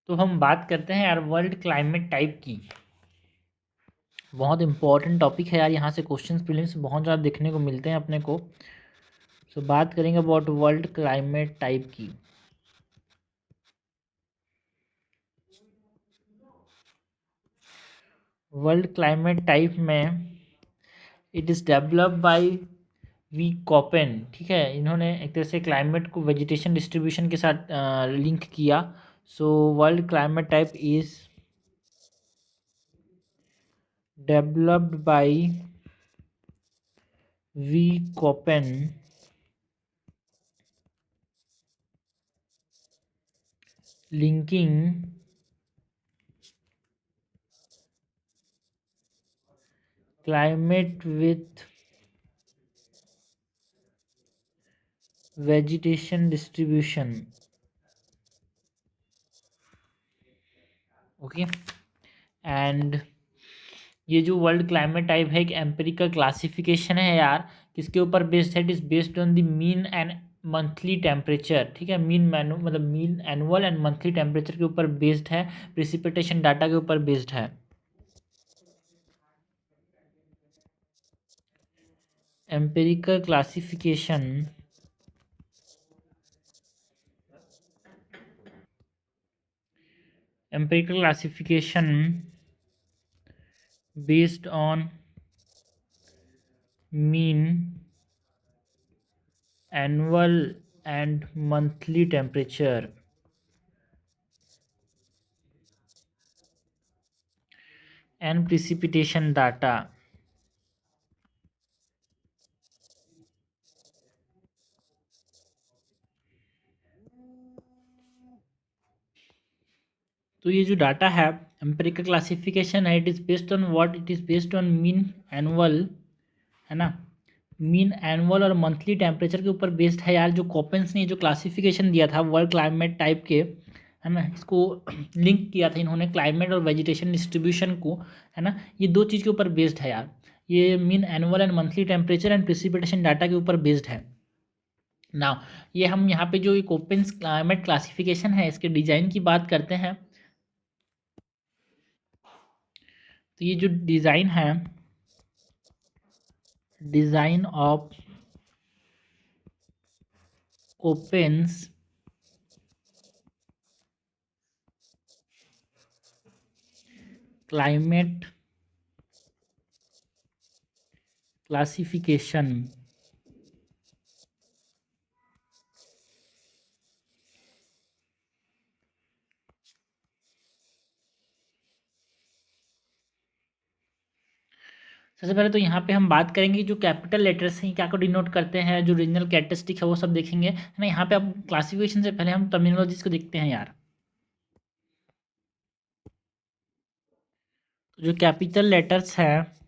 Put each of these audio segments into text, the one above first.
तो हम बात करते हैं यार वर्ल्ड क्लाइमेट टाइप की। बहुत इंपॉर्टेंट टॉपिक है यार, यहाँ से क्वेश्चंस प्रीलिम्स बहुत ज़्यादा देखने को मिलते हैं अपने को। सो बात करेंगे अबाउट वर्ल्ड क्लाइमेट टाइप की। वर्ल्ड क्लाइमेट टाइप में it is developed by V Koppen. ठीक है, इन्होंने एक तरह से क्लाइमेट को वेजिटेशन डिस्ट्रीब्यूशन के साथ लिंक किया। So world climate type is developed by V Koppen linking climate with vegetation distribution। Okay, and ये जो वर्ल्ड क्लाइमेट टाइप है एक एम्पिरिकल क्लासिफिकेशन है यार। किसके ऊपर बेस्ड है? It is based on the mean and monthly temperature. ठीक है, मतलब mean annual and monthly temperature के ऊपर बेस्ड है, प्रिसिपिटेशन डाटा के ऊपर बेस्ड है। Empirical classification based on mean annual and monthly temperature and precipitation data। तो ये जो डाटा है एम्पिरिकल क्लासिफिकेशन है, it is based on what? It is based on mean annual, है ना। मीन एनुअल और मंथली टेम्परेचर के ऊपर बेस्ड है यार। जो कॉपेंस ने जो क्लासिफिकेशन दिया था वर्ल्ड क्लाइमेट टाइप के, है ना, इसको लिंक किया था इन्होंने क्लाइमेट और वेजिटेशन डिस्ट्रीब्यूशन को, है ना। ये दो चीज़ के ऊपर बेस्ड है यार। ये mean annual and monthly temperature and precipitation data के ऊपर बेस्ड है ना। ये हम यहाँ पे जो ये कोपेंस क्लाइमेट क्लासिफिकेशन है इसके डिज़ाइन की बात करते हैं। तो ये जो डिज़ाइन है, डिज़ाइन ऑफ कोपेंस क्लाइमेट क्लासिफिकेशन सबसे पहले तो यहाँ पे हम बात करेंगे जो कैपिटल लेटर्स हैं क्या को डिनोट करते हैं, जो रीजनल कैरेक्टरिस्टिक है वो सब देखेंगे, है ना। यहाँ पे अब क्लासिफिकेशन से पहले हम टर्मिनोलॉजीज को देखते हैं यार। तो जो कैपिटल लेटर्स हैं,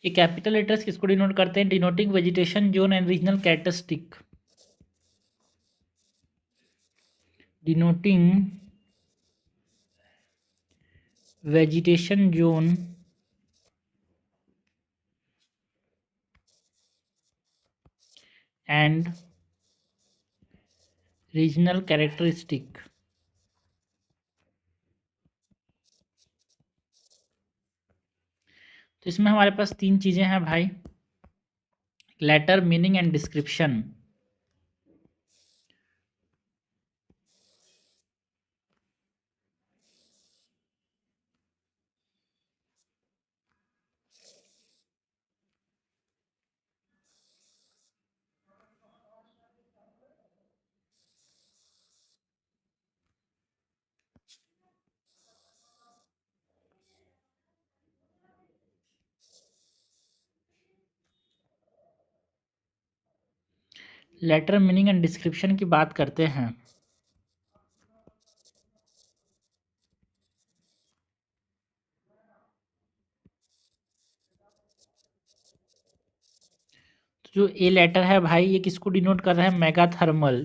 ये कैपिटल लेटर्स किसको डिनोट करते हैं? Denoting vegetation zone and regional characteristic. Denoting vegetation zone and regional characteristic. तो इसमें हमारे पास तीन चीज़ें हैं भाई, letter, meaning and description. Letter, meaning and description की बात करते हैं। तो जो ए लेटर है भाई ये किसको डिनोट कर रहा है? Mega thermal.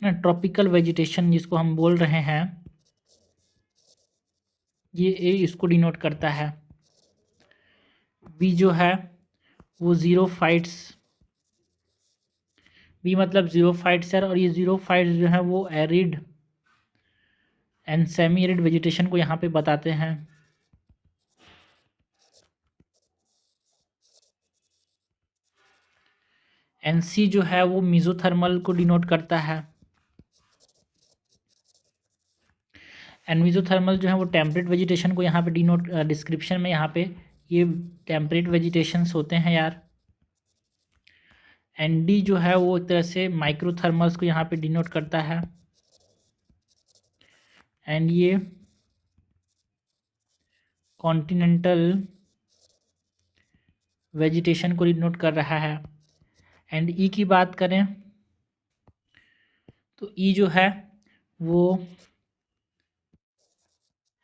है ना। ट्रॉपिकल वेजिटेशन जिसको हम बोल रहे हैं, ये ए इसको डिनोट करता है। बी जो है वो ज़ीरो फाइट्स, बी मतलब ज़ीरो फाइट्स है, और ये ज़ीरो फाइट्स जो है वो arid and semi arid vegetation को यहाँ पे बताते हैं। एन सी जो है वो मीजोथर्मल को डिनोट करता है। एंड मीजोथर्मल जो है वो टेम्परेट वेजिटेशन को यहाँ पे डिनोट, डिस्क्रिप्शन में यहाँ पे ये टेम्परेट वेजिटेशंस होते हैं यार। एन डी जो है वो एक तरह से माइक्रोथर्मल्स को यहाँ पे डिनोट करता है। एंड ये कॉन्टिनेंटल वेजिटेशन को डिनोट कर रहा है। एंड ई की बात करें तो ई जो है वो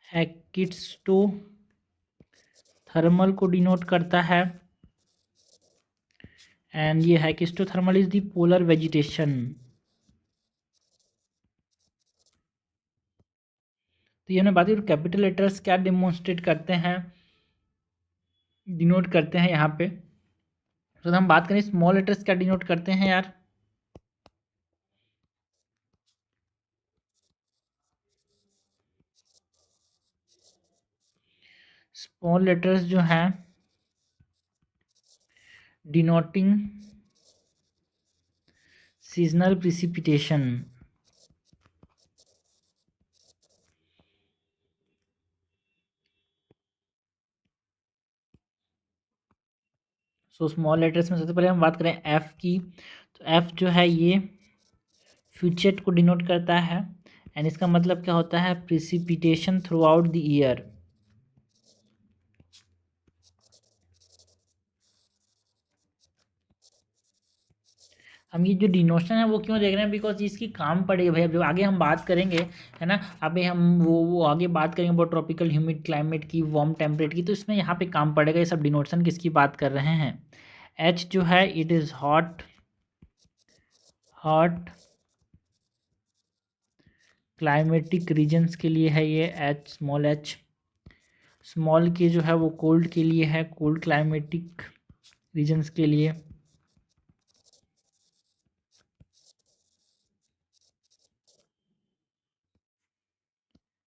हैकिस्टो थर्मल को डिनोट करता है। एंड ये हैकिस्टोथर्मल इज द पोलर वेजिटेशन। तो ये हमने बात की कैपिटल लेटर्स क्या डिमोन्स्ट्रेट करते हैं, डिनोट करते हैं यहाँ पे। तो हम बात करें स्मॉल लेटर्स क्या डिनोट करते हैं यार। स्मॉल लेटर्स जो हैं denoting seasonal precipitation. So small letters में सबसे पहले हम बात करें एफ की, तो एफ जो है ये फ्यूचर को डिनोट करता है। एंड इसका मतलब क्या होता है, precipitation through out the year. हम ये जो डिनोशन है वो क्यों देख रहे हैं, बिकॉज इसकी काम पड़ेगी भाई। अब जब आगे हम बात करेंगे, है ना, अभी हम वो आगे बात करेंगे बहुत ट्रॉपिकल ह्यूमिड क्लाइमेट की, वार्म टेम्परेट की, तो इसमें यहाँ पे काम पड़ेगा। ये सब डिनोशन किसकी बात कर रहे हैं। एच जो है it is hot, hot climatic regions के लिए है ये एच, स्मॉल एच। स्मॉल के जो है वो कोल्ड के लिए है, कोल्ड क्लाइमेटिक रीजन्स के लिए।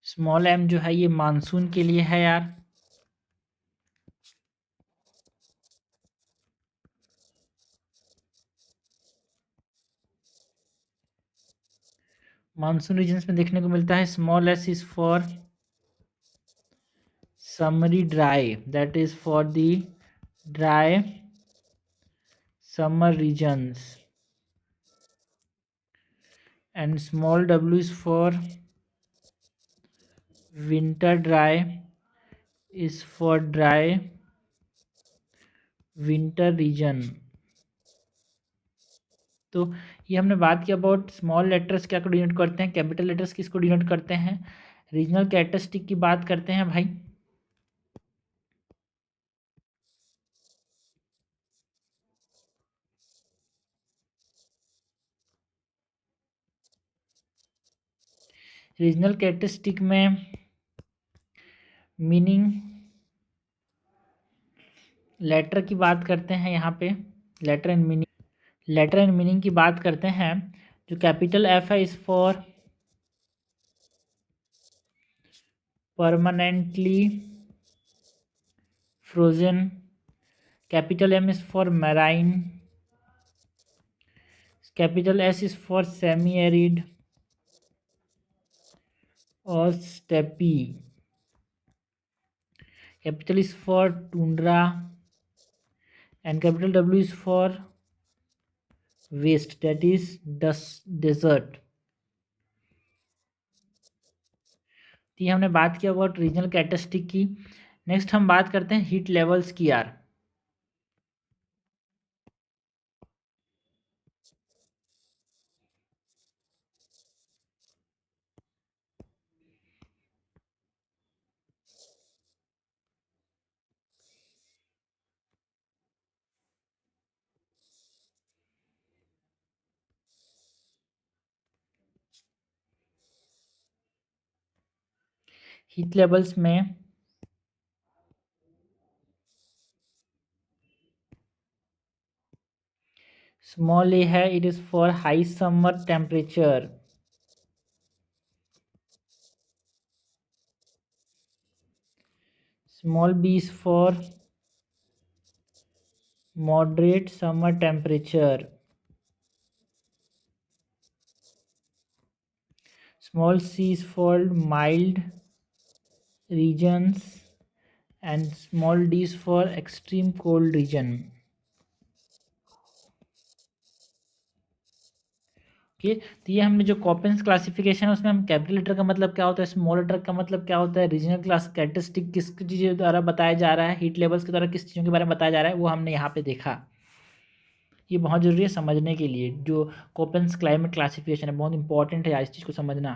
स्मॉल एम जो है ये मानसून के लिए है यार। मानसून रीजन्स में देखने को मिलता है। Small S is for summary dry, that is for the dry summer regions. And small w is for winter dry, is for dry winter region. तो ये हमने बात की अबाउट स्मॉल लेटर्स क्या को डिनोट करते हैं, कैपिटल लेटर्स किसको डिनोट करते हैं। रीजनल कैरेक्टरिस्टिक की बात करते हैं भाई। रीजनल कैरेक्टरिस्टिक में मीनिंग लेटर की बात करते हैं यहाँ पे। Letter and meaning, letter and meaning की बात करते हैं। जो कैपिटल एफ है is for permanently frozen, capital M is for marine, capital S is for semi arid और steppe, capital is for tundra, and capital W is for west, that is desert. तो ये हमने बात की about regional characteristic की। Next हम बात करते हैं हीट लेवल्स की यार। हीट लेवल्स में स्मॉल ए है, it is for high summer temperature. Small B is for moderate summer temperature. Small c is for mild regions and small d is for extreme cold region. Okay, तो ये हमने जो कॉपेंस classification है उसमें हम capital letter का मतलब क्या होता है, स्मॉल लेटर का मतलब क्या होता है, रीजनल क्लास कैरेक्टरिस्टिक किस चीज़ों द्वारा बताया जा रहा है, हीट लेवल्स के द्वारा किस चीज़ों के बारे में बताया जा रहा है, वो हमने यहाँ पे देखा। ये बहुत ज़रूरी है समझने के लिए, जो कोपेंस क्लाइमेट क्लासिफिकेशन है बहुत इंपॉर्टेंट है यार इस चीज़ को समझना।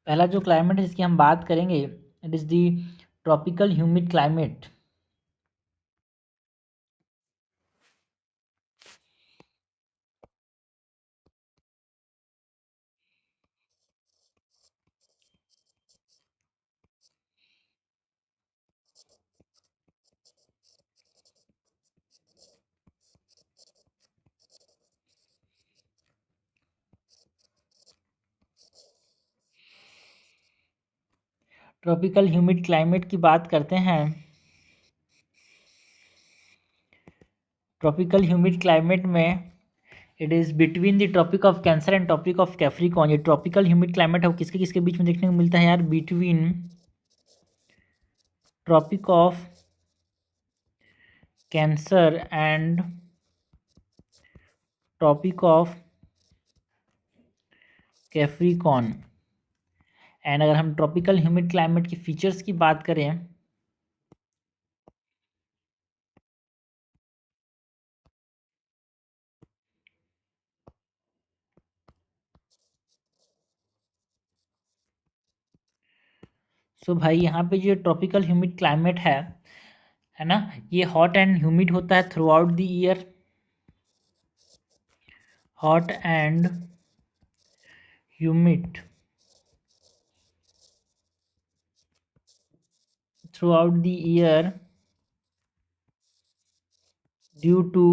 पहला जो क्लाइमेट है जिसकी हम बात करेंगे, it is the tropical humid climate. Tropical humid climate की बात करते हैं। ट्रॉपिकल ह्यूमिड क्लाइमेट में it is between the Tropic of Cancer and tropic of Capricorn. ये ट्रॉपिकल ह्यूमिड क्लाइमेट है वो किसके किसके बीच में देखने को मिलता है यार, between Tropic of Cancer and tropic of Capricorn. And अगर हम ट्रॉपिकल ह्यूमिड क्लाइमेट की फीचर्स की बात करें, सो भाई यहाँ पे जो ट्रॉपिकल ह्यूमिड क्लाइमेट है ना, ये हॉट एंड ह्यूमिड होता है throughout the year. Hot and humid throughout the year due to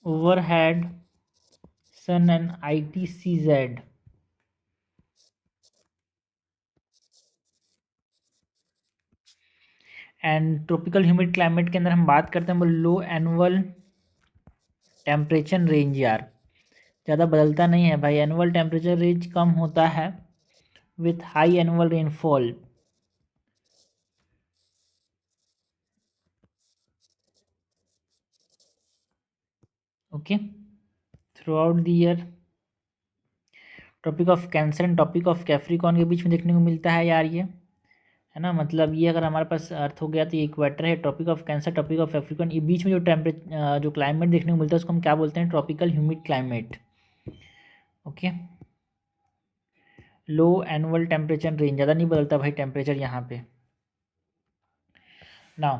overhead sun and ITCZ। And tropical humid climate के अंदर हम बात करते हैं वो लो एनुअल टेम्परेचर रेंज यार, ज़्यादा बदलता नहीं है भाई, एनुअल टेम्परेचर रेंज कम होता है with high annual rainfall. Okay, throughout the year Tropic of Cancer and tropic of Capricorn के बीच में देखने को मिलता है यार, ये है ना, मतलब ये अगर हमारे पास अर्थ हो गया तो ये इक्वेटर है, Tropic of Cancer Tropic of Capricorn, ये बीच में जो जो क्लाइमेट देखने को मिलता है उसको हम क्या बोलते हैं, ट्रॉपिकल ह्यूमिड क्लाइमेट। ओके, लो एनुअल टेम्परेचर रेंज, ज़्यादा नहीं बदलता भाई टेम्परेचर यहाँ पे। नाउ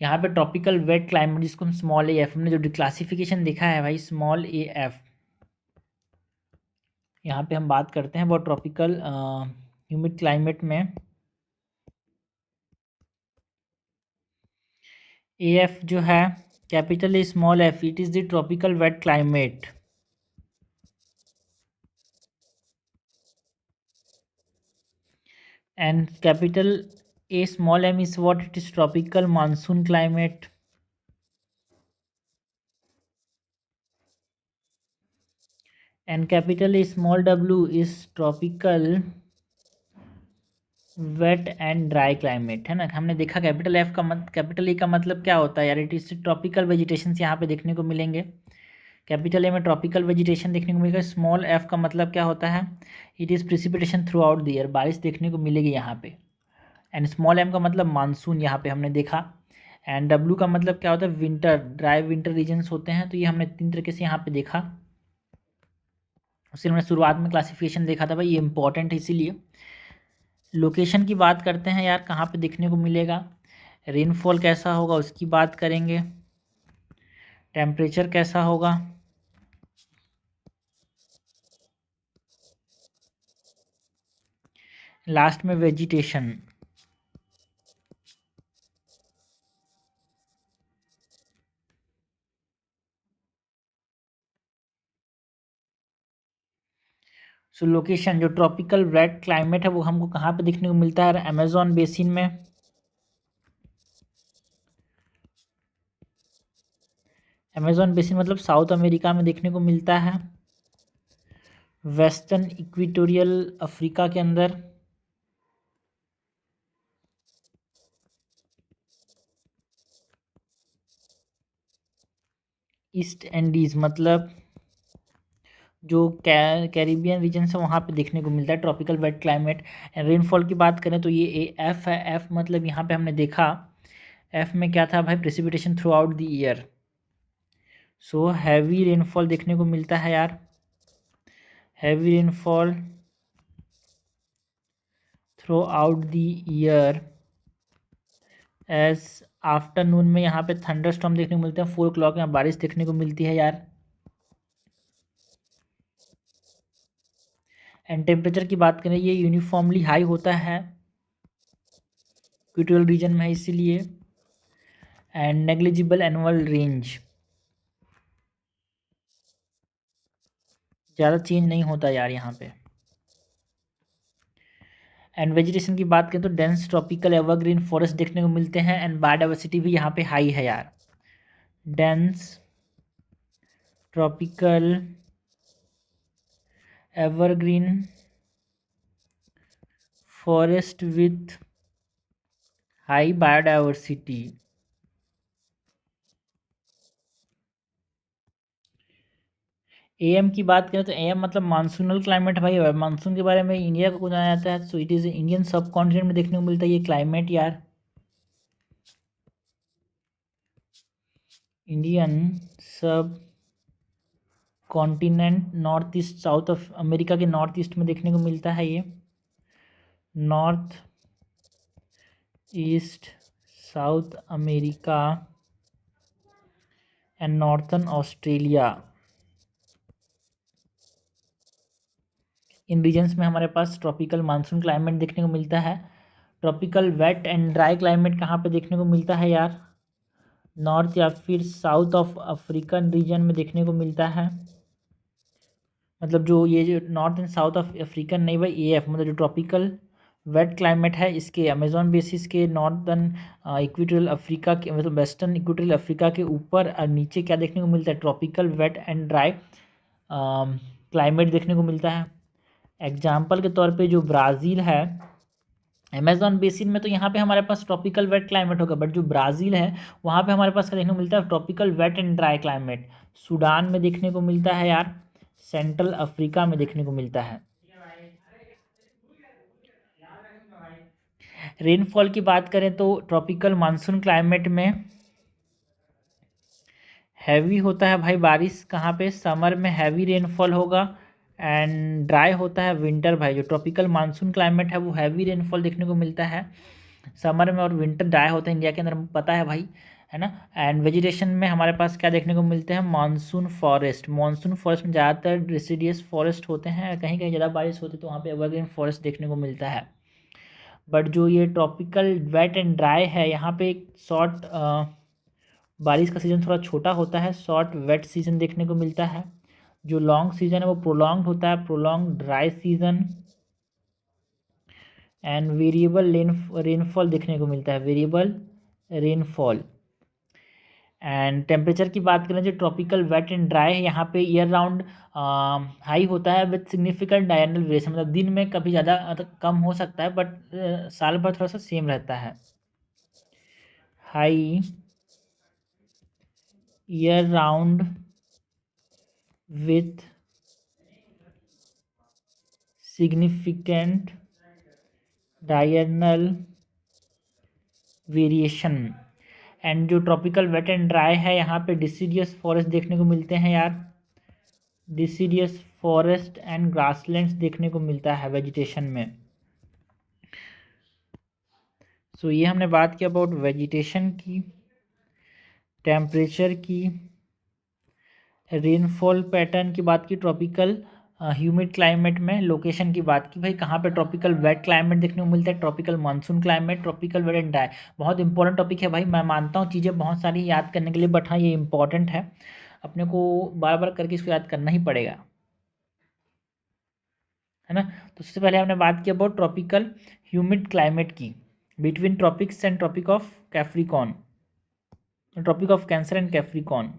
यहाँ पे ट्रॉपिकल वेट क्लाइमेट जिसको हम स्मॉल ए एफ, हमने जो डिक्लासिफिकेशन देखा है भाई स्मॉल ए एफ, यहाँ पे हम बात करते हैं वो ट्रॉपिकल ह्यूमिड क्लाइमेट में ए एफ जो है capital A small F, it is the tropical wet climate. And capital A small M is what, it is tropical monsoon climate. And capital A small W is tropical wet and dry climate, है ना। हमने देखा capital F का capital A का मतलब क्या होता है यार, इट इज ट्रॉपिकल वेजिटेशन यहाँ पे देखने को मिलेंगे। कैपिटल ए में ट्रॉपिकल वेजिटेशन देखने को मिलेगा। स्मॉल एफ का मतलब क्या होता है, it is precipitation through out the year, बारिश देखने को मिलेगी यहाँ पे। एंड स्मॉल एम का मतलब मानसून यहाँ पे हमने देखा। एंड डब्ल्यू का मतलब क्या होता है, विंटर, ड्राई विंटर रीजन्स होते हैं। तो ये हमने तीन तरीके से यहाँ पे देखा। उससे हमने शुरुआत में क्लासिफिकेशन देखा था भाई, ये इंपॉर्टेंट है इसीलिए। लोकेशन की बात करते हैं यार, कहाँ पे देखने को मिलेगा, रेनफॉल कैसा होगा उसकी बात करेंगे, टेम्परेचर कैसा होगा, लास्ट में वेजिटेशन। सो लोकेशन, जो ट्रॉपिकल वेट क्लाइमेट है वो हमको कहाँ पे देखने को मिलता है? अमेजोन बेसिन में। अमेजोन बेसिन मतलब साउथ अमेरिका में देखने को मिलता है। वेस्टर्न इक्वेटोरियल अफ्रीका के अंदर। ईस्ट इंडीज मतलब जो कैरिबियन रीजन है वहाँ पे देखने को मिलता है ट्रॉपिकल वेट क्लाइमेट। रेनफॉल की बात करें तो ये एफ है। एफ मतलब यहाँ पे हमने देखा एफ में क्या था भाई? Precipitation throughout the year. So heavy rainfall देखने को मिलता है यार। Heavy rainfall throughout the year. As afternoon में यहाँ पे थंडर स्टॉर्म देखने को मिलते हैं। 4 o'clock यहाँ बारिश देखने को मिलती है यार। एंड टेम्परेचर की बात करें ये यूनिफॉर्मली हाई होता है इक्वेटोरियल रीजन में है इसीलिए। एंड नेग्लिजिबल एनुअल रेंज, ज़्यादा चेंज नहीं होता यार यहाँ पे। एंड वेजिटेशन की बात करें तो डेंस ट्रॉपिकल एवरग्रीन फॉरेस्ट देखने को मिलते हैं। एंड बायोडाइवर्सिटी भी यहाँ पे हाई है यार। Dense tropical evergreen forest with high biodiversity. M की बात करें तो एम मतलब मानसूनल क्लाइमेट भाई। मानसून के बारे में इंडिया को जाना जाता है। सो इट इज़ इंडियन सब कॉन्टिनेंट में देखने को मिलता है ये क्लाइमेट यार। Indian subcontinent north east south of America के नॉर्थ ईस्ट में देखने को मिलता है ये। North east South America and northern Australia, इन रीजन्स में हमारे पास ट्रॉपिकल मानसून क्लाइमेट देखने को मिलता है। Tropical wet and dry climate कहाँ पे देखने को मिलता है यार? नॉर्थ या फिर साउथ ऑफ अफ्रीकन रीजन में देखने को मिलता है। मतलब जो ये जो north and south of African नहीं भाई, एएफ मतलब जो ट्रॉपिकल वेट क्लाइमेट है इसके अमेजोन बेसिस के नॉर्थर्न इक्वेटोरियल अफ्रीका के मतलब वेस्टर्न इक्वेटोरियल अफ्रीका के ऊपर और नीचे क्या देखने को मिलता है? Tropical wet and dry climate देखने को मिलता है। एग्जाम्पल के तौर पे जो ब्राज़ील है अमेजॉन बेसिन में, तो यहाँ पे हमारे पास ट्रॉपिकल वेट क्लाइमेट होगा। बट जो ब्राज़ील है वहाँ पे हमारे पास क्या देखने को मिलता है? Tropical wet and dry climate. Sudan में देखने को मिलता है यार। सेंट्रल अफ्रीका में देखने को मिलता है। रेनफॉल की बात करें तो ट्रॉपिकल मानसून क्लाइमेट में हैवी होता है भाई बारिश। कहाँ पे? समर में हैवी रेनफॉल होगा। एंड ड्राई होता है विंटर भाई। जो ट्रॉपिकल मानसून क्लाइमेट है वो हैवी रेनफॉल देखने को मिलता है समर में, और विंटर ड्राई होता है इंडिया के अंदर, हमको पता है भाई, है ना। एंड वेजिटेशन में हमारे पास क्या देखने को मिलते हैं? Monsoon forest. मानसून फॉरेस्ट में ज़्यादातर डिसीडियस फॉरेस्ट होते हैं। कहीं कहीं ज़्यादा बारिश होती है तो वहाँ पे एवरग्रीन फॉरेस्ट देखने को मिलता है। बट जो ये ट्रॉपिकल वेट एंड ड्राई है यहाँ पे एक शॉर्ट बारिश का सीज़न थोड़ा छोटा होता है, शॉर्ट वेट सीज़न देखने को मिलता है। जो लॉन्ग सीज़न है वो प्रोलॉन्ग होता है, prolong dry season. And variable rainfall देखने को मिलता है, वेरिएबल रेनफॉल। एंड टेम्परेचर की बात करें जो ट्रॉपिकल वेट एंड ड्राई है यहाँ पे ईयर राउंड हाई होता है विथ सिग्निफिकेंट डायरनल वेरिएशन। मतलब दिन में कभी ज़्यादा कम हो सकता है बट साल भर थोड़ा सा सेम रहता है। High year round with significant diurnal variation. And जो ट्रॉपिकल वेट एंड ड्राई है यहाँ पे डिसीडियस फॉरेस्ट देखने को मिलते हैं यार। डिसीडियस फॉरेस्ट एंड ग्रासलैंड्स देखने को मिलता है वेजिटेशन में। सो ये हमने बात की अबाउट वेजिटेशन की, टेम्परेचर की, रेनफॉल पैटर्न की बात की ट्रॉपिकल ह्यूमिड क्लाइमेट में लोकेशन की बात की भाई, कहाँ पे ट्रॉपिकल वेट क्लाइमेट देखने को मिलता है, tropical monsoon climate, tropical wet and dry. बहुत इंपॉर्टेंट टॉपिक है भाई, मैं मानता हूँ चीज़ें बहुत सारी याद करने के लिए, बट हाँ ये इंपॉर्टेंट है, अपने को बार बार करके इसको याद करना ही पड़ेगा, है ना। तो सबसे पहले हमने बात की अबाउट ट्रॉपिकल ह्यूमिड क्लाइमेट की, between tropics and tropic of Capricorn, tropic of Cancer and Capricorn.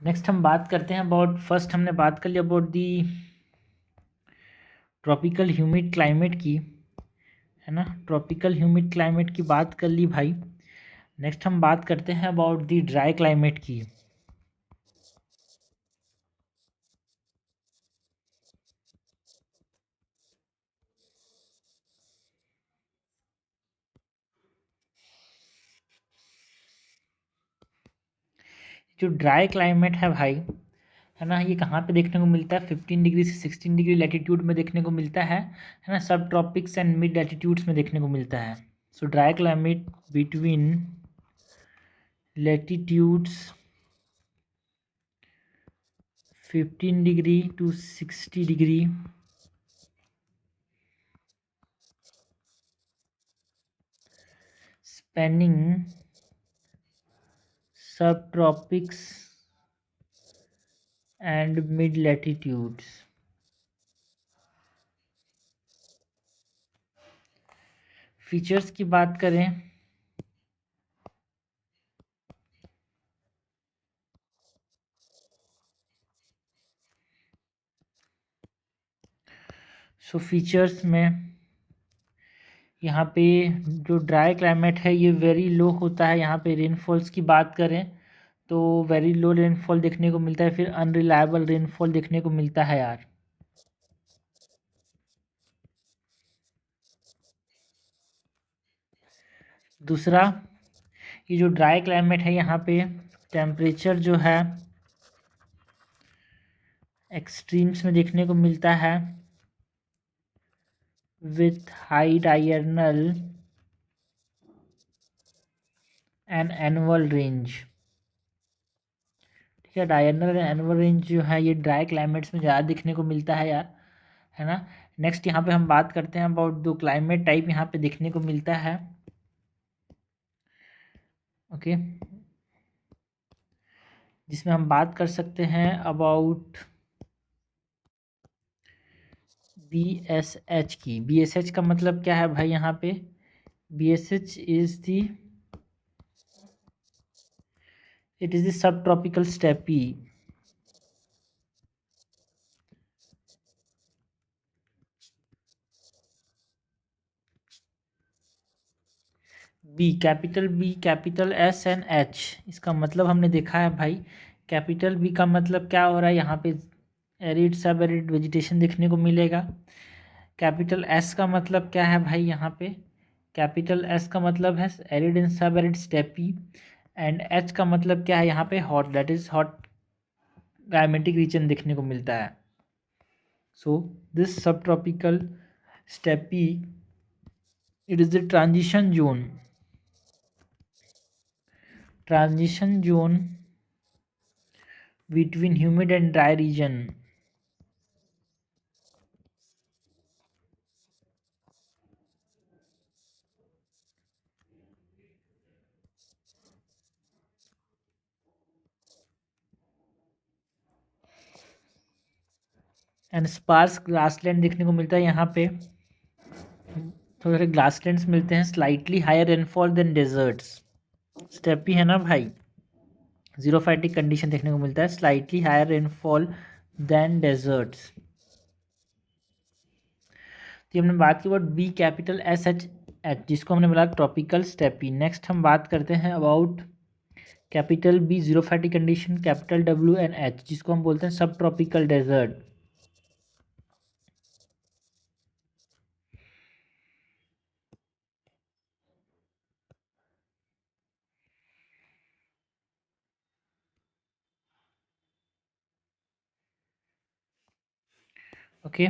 Next हम बात करते हैं अबाउट, फर्स्ट हमने बात कर ली about the tropical humid climate की, है ना, ट्रॉपिकल ह्यूमिड क्लाइमेट की बात कर ली भाई। नेक्स्ट हम बात करते हैं अबाउट दी ड्राई क्लाइमेट की। जो ड्राई क्लाइमेट है भाई, है ना, ये कहाँ पे देखने को मिलता है, 15 डिग्री से 16 डिग्री लैटिट्यूड में देखने को मिलता है ना, सब ट्रॉपिक्स एंड मिड लैटिट्यूड्स में देखने को मिलता है। सो dry climate between latitudes 15 degree to 60 degree, spanning subtropics and mid latitudes। Features की बात करें, सो फीचर्स में यहाँ पे जो ड्राई क्लाइमेट है ये वेरी लो होता है। यहाँ पे रेनफॉल्स की बात करें तो वेरी लो रेनफॉल देखने को मिलता है, फिर अनरिलायबल रेनफॉल देखने को मिलता है यार। दूसरा, ये जो ड्राई क्लाइमेट है यहाँ पे टेम्परेचर जो है एक्सट्रीम्स में देखने को मिलता है with high diurnal and annual range. ठीक है, डायर्नल एंड एनुअल रेंज जो है ये ड्राई क्लाइमेट्स में ज़्यादा देखने को मिलता है यार, है ना। नेक्स्ट यहाँ पे हम बात करते हैं अबाउट दो क्लाइमेट टाइप यहाँ पे देखने को मिलता है, ओके, जिसमें हम बात कर सकते हैं अबाउट BSH की। BSH का मतलब क्या है भाई, यहाँ पे BSH is the, it is the subtropical steppe. B, capital B, capital S and H, इसका मतलब हमने देखा है भाई, कैपिटल बी का मतलब क्या हो रहा है, यहाँ पे एरिड सब एरिड वेजिटेशन देखने को मिलेगा। कैपिटल एस का मतलब क्या है भाई, यहाँ पे कैपिटल एस का मतलब है arid and sub arid steppe, and H का मतलब क्या है यहाँ पे hot, that is hot climatic region देखने को मिलता है। So this subtropical steppe, it is the transition zone between humid and dry region। And sparse grassland देखने को मिलता है यहाँ पे, थोड़े थोड़े ग्रासलैंड्स मिलते हैं, slightly higher rainfall than deserts. Steppe है ना भाई, जीरोफाइटिक कंडीशन देखने को मिलता है, slightly higher rainfall than deserts. तो हमने बात की about B, capital S H H, जिसको हमने बोला ट्रॉपिकल स्टेपी। नेक्स्ट हम बात करते हैं about capital B, xerophytic condition, capital W and H, जिसको हम बोलते हैं subtropical desert. Okay,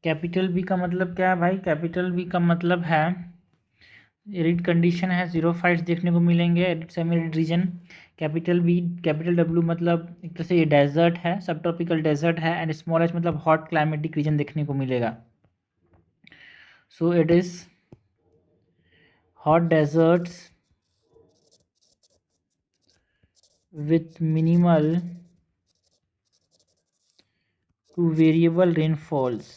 capital B का मतलब क्या है भाई, कैपिटल बी का मतलब है एरिड कंडीशन है, जीरो फाइट्स देखने को मिलेंगे, arid semi arid region. Capital B capital W मतलब एक तरह से ये डेजर्ट है, सब ट्रॉपिकल डेजर्ट है, एंड स्मॉल एच मतलब हॉट क्लाइमेटिक रीजन देखने को मिलेगा. So it is hot deserts with minimal to variable rainfalls.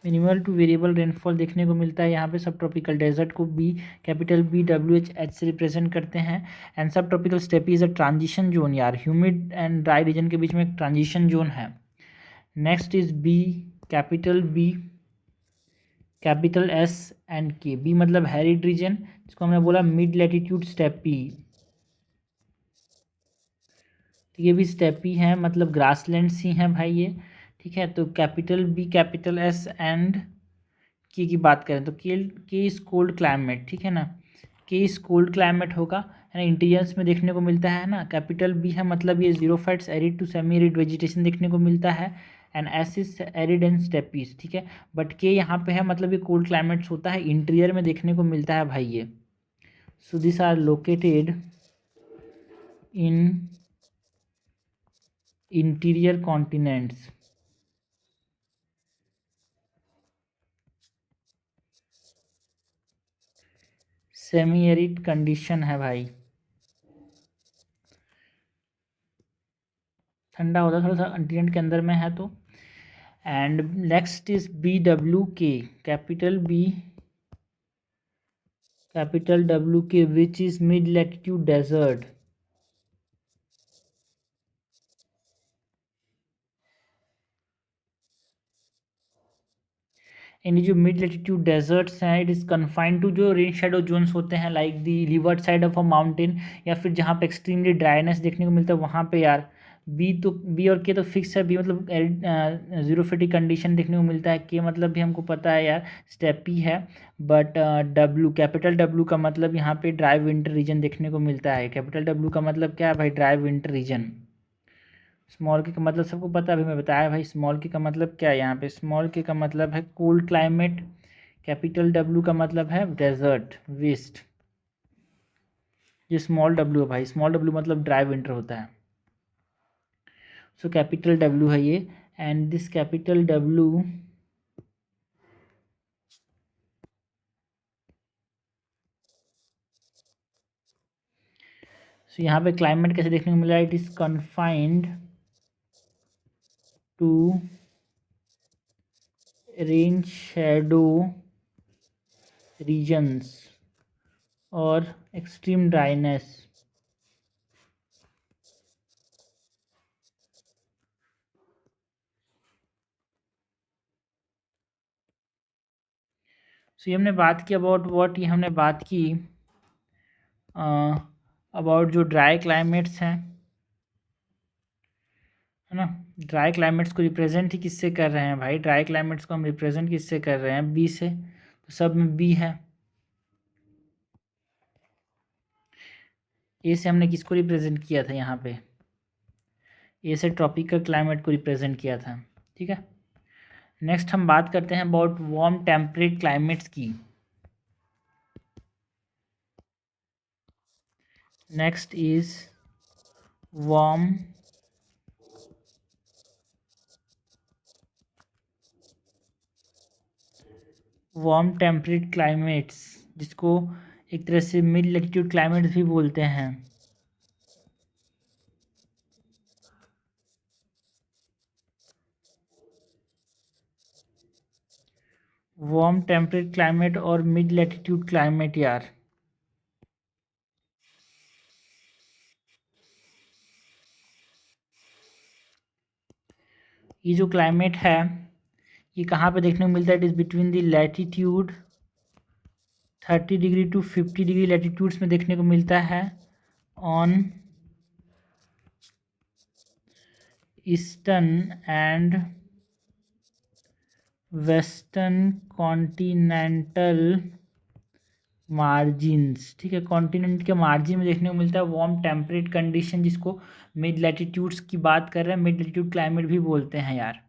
Minimal to variable rainfall देखने को मिलता है यहाँ पे. सब ट्रॉपिकल डेजर्ट को B capital B W H H से रिप्रेजेंट करते हैं. And subtropical steppe is a transition zone यार, ह्यूमिड एंड ड्राई रीजन के बीच में एक ट्रांजिशन जोन है. Next is B capital S and K. B मतलब हैरिड रीजन, जिसको हमने बोला मिड लैटिट्यूड स्टेपी. तो ये भी स्टेपी हैं, मतलब ग्रासलैंड्स ही हैं भाई ये. ठीक है, तो capital B capital S and K की बात करें तो के इज कोल्ड क्लाइमेट. ठीक है ना, के इज कोल्ड क्लाइमेट होगा, है ना. इंटीरियर्स में देखने को मिलता है ना. कैपिटल बी है मतलब ये xerophytes arid to semi arid vegetation देखने को मिलता है. And S is arid and steppes. ठीक है, बट के यहाँ पे है मतलब ये कोल्ड क्लाइमेट्स होता है, इंटीरियर में देखने को मिलता है भाई ये. So this are located in interior continents. Semi arid condition है भाई, ठंडा होता है थोड़ा सा कंटिनेंट के अंदर में है तो. And next is B W K capital W K which is mid latitude desert. यानी जो मिड लैटिट्यूड डेजर्ट्स हैं, इट इज़ कन्फाइंड टू जो रेन शेडो जोन्स होते हैं like the leeward side of a mountain, या फिर जहाँ पे एक्सट्रीमली ड्राइनेस देखने को मिलता है वहाँ पे यार. बी और के तो फिक्स है. बी मतलब जीरोफिटिक कंडीशन देखने को मिलता है. के मतलब भी हमको पता है यार स्टेपी है. बट डब्ल्यू कैपिटल डब्ल्यू का मतलब यहाँ पे ड्राई विंटर रीजन देखने को मिलता है. कैपिटल डब्ल्यू का मतलब क्या है भाई, ड्राई विंटर रीजन. स्मॉल के का मतलब सबको पता है, अभी मैं बताया भाई स्मॉल के का मतलब क्या है. यहाँ पे स्मॉल के का मतलब है कोल्ड क्लाइमेट. कैपिटल डब्ल्यू का मतलब है डेजर्ट वेस्ट. ये स्मॉल डब्ल्यू है भाई, स्मॉल डब्ल्यू मतलब ड्राई विंटर होता है. सो कैपिटल डब्ल्यू है ये. And this capital W so यहाँ पे क्लाइमेट कैसे देखने को मिला, it is confined to rain shadow regions और एक्सट्रीम ड्राइनेस. सो ये हमने बात की अबाउट व्हाट, ये हमने बात की अबाउट जो ड्राई क्लाइमेट्स हैं, है ना. ड्राई क्लाइमेट्स को रिप्रेजेंट ही किससे कर रहे हैं भाई, ड्राई क्लाइमेट्स को हम रिप्रेजेंट किससे कर रहे हैं, बी से. तो सब में बी है. ए से हमने किसको रिप्रेजेंट किया था यहाँ पे, ए से ट्रॉपिकल क्लाइमेट को रिप्रेजेंट किया था. ठीक है, नेक्स्ट हम बात करते हैं अबाउट वार्म टेम्परेट क्लाइमेट्स की. Next is warm temperate climates, जिसको एक तरह से मिड लैटिट्यूड क्लाइमेट्स भी बोलते हैं. वार्म टेम्परेट क्लाइमेट और मिड लैटिट्यूड क्लाइमेट यार, ये जो क्लाइमेट है ये कहाँ पे देखने को मिलता है, it is between the latitude 30 degree to 50 degree latitudes में देखने को मिलता है on eastern and western continental margins. ठीक है, कॉन्टिनेंट के मार्जिन में देखने को मिलता है वार्म टेम्परेट कंडीशन, जिसको मिड लैटिट्यूड्स की बात कर रहे हैं, मिड लैटिट्यूड क्लाइमेट भी बोलते हैं यार.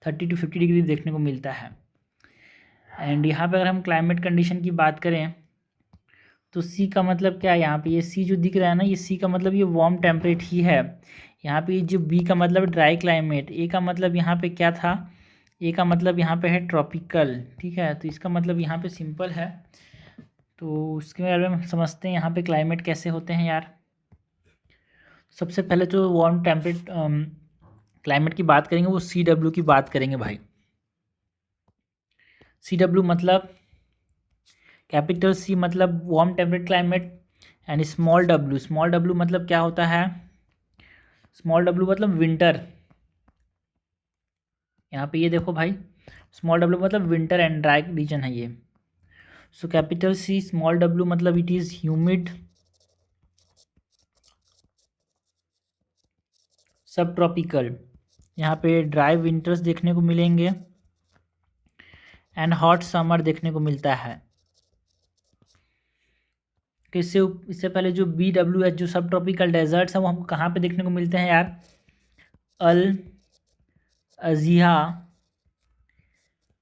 30 to 50 डिग्री देखने को मिलता है. एंड यहाँ पे अगर हम क्लाइमेट कंडीशन की बात करें तो सी का मतलब क्या है यहाँ पे, ये सी जो दिख रहा है ना, ये सी का मतलब ये वार्म टेम्परेट ही है। यहाँ पे जो बी का मतलब ड्राई क्लाइमेट, ए का मतलब यहाँ पे क्या था, ए का मतलब यहाँ पे है ट्रॉपिकल, ठीक है। तो इसका मतलब यहाँ पे सिंपल है। तो उसके बारे में हम समझते हैं यहाँ पे क्लाइमेट कैसे होते हैं यार। सबसे पहले जो वार्म टेम्परेट क्लाइमेट की बात करेंगे वो CW की बात करेंगे भाई। CW मतलब कैपिटल C मतलब warm temperate climate, and small W मतलब क्या होता है, स्मॉल डब्ल्यू मतलब विंटर। यहाँ पे ये देखो भाई, स्मॉल डब्ल्यू मतलब विंटर एंड ड्राई रीजन है ये। So capital C small W मतलब इट इज़ ह्यूमिड सब ट्रॉपिकल। यहाँ पे ड्राई विंटर्स देखने को मिलेंगे एंड हॉट समर देखने को मिलता है। किससे, इससे पहले जो BWH जो सब ट्रॉपिकल डेजर्ट्स हैं वो हमको कहाँ पे देखने को मिलते हैं यार, अल अजिहा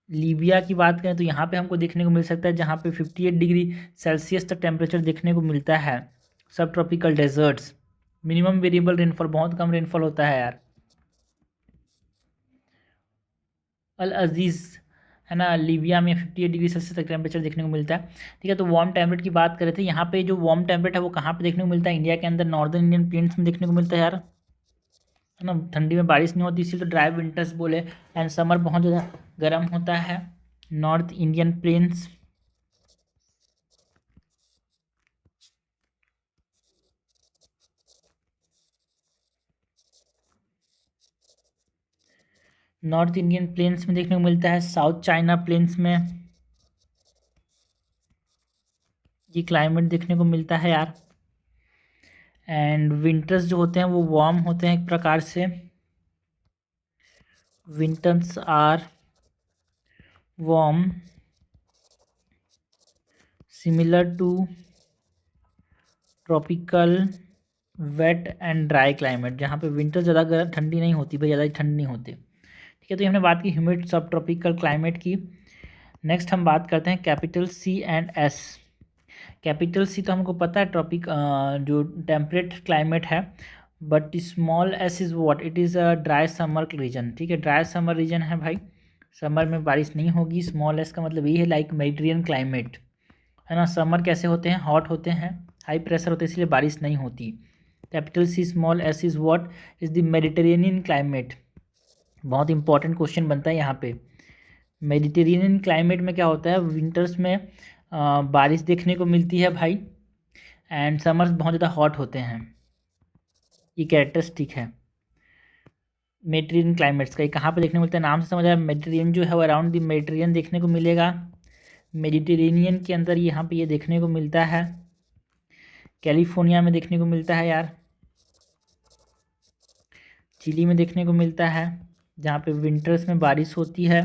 लीबिया की बात करें तो यहाँ पे हमको देखने को मिल सकता है, जहाँ पे 58 डिग्री सेल्सियस तक टेम्परेचर देखने को मिलता है। Subtropical deserts, minimum variable rainfall, बहुत कम रेनफॉल होता है यार। अल अजीज़ है ना, लीबिया में 58 डिग्री सेल्सियस तक टेम्परेचर देखने को मिलता है, ठीक है। तो वार्म टेम्परेट की बात कर रहे थे, यहाँ पे जो वार्म टेम्परेट है वो कहाँ पे देखने को मिलता है, इंडिया के अंदर नॉर्दर्न इंडियन प्लेन्स में देखने को मिलता है यार, है ना। ठंडी में बारिश नहीं होती, इसीलिए तो ड्राई विंटर्स बोले। एंड समर बहुत ज़्यादा गर्म होता है, north Indian plains. North Indian plains में देखने को मिलता है, साउथ चाइना प्लेन्स में ये क्लाइमेट देखने को मिलता है यार। एंड विंटर्स जो होते हैं वो वार्म होते हैं एक प्रकार से, winters are warm similar to tropical wet and dry climate, जहाँ पे विंटर ज़्यादा ठंडी नहीं होती भाई, ज़्यादा ठंड नहीं होती, ठीक है। तो हमने बात की ह्यूमिड सब ट्रॉपिकल क्लाइमेट की। नेक्स्ट हम बात करते हैं capital C and S। Capital C तो हमको पता है ट्रॉपिक जो टेम्परेट क्लाइमेट है, but small S is what, it is a dry summer region, ठीक है। ड्राई समर रीजन है भाई, समर में बारिश नहीं होगी। स्मॉल S का मतलब ये है लाइक मेडिटेरियन क्लाइमेट, है ना। समर कैसे होते हैं, हॉट होते हैं, हाई प्रेशर होते हैं, इसलिए बारिश नहीं होती। Capital C small S is what, is the Mediterranean climate. बहुत इंपॉर्टेंट क्वेश्चन बनता है यहाँ पे। मेडिटेरेनियन क्लाइमेट में क्या होता है, विंटर्स में बारिश देखने को मिलती है भाई, एंड समर्स बहुत ज़्यादा हॉट होते हैं, ये कैरेक्टरिस्टिक है मेडिटेरियन क्लाइमेट्स का। ये कहाँ पे देखने को मिलता है, नाम से समझ आया, मेडिटेरियन जो है वो अराउंड द मेडिटेरियन देखने को मिलेगा। मेडिटेरेनियन के अंदर यहाँ पे ये देखने को मिलता है, कैलिफोर्निया में देखने को मिलता है यार, चिली में देखने को मिलता है जहाँ पे विंटर्स में बारिश होती है,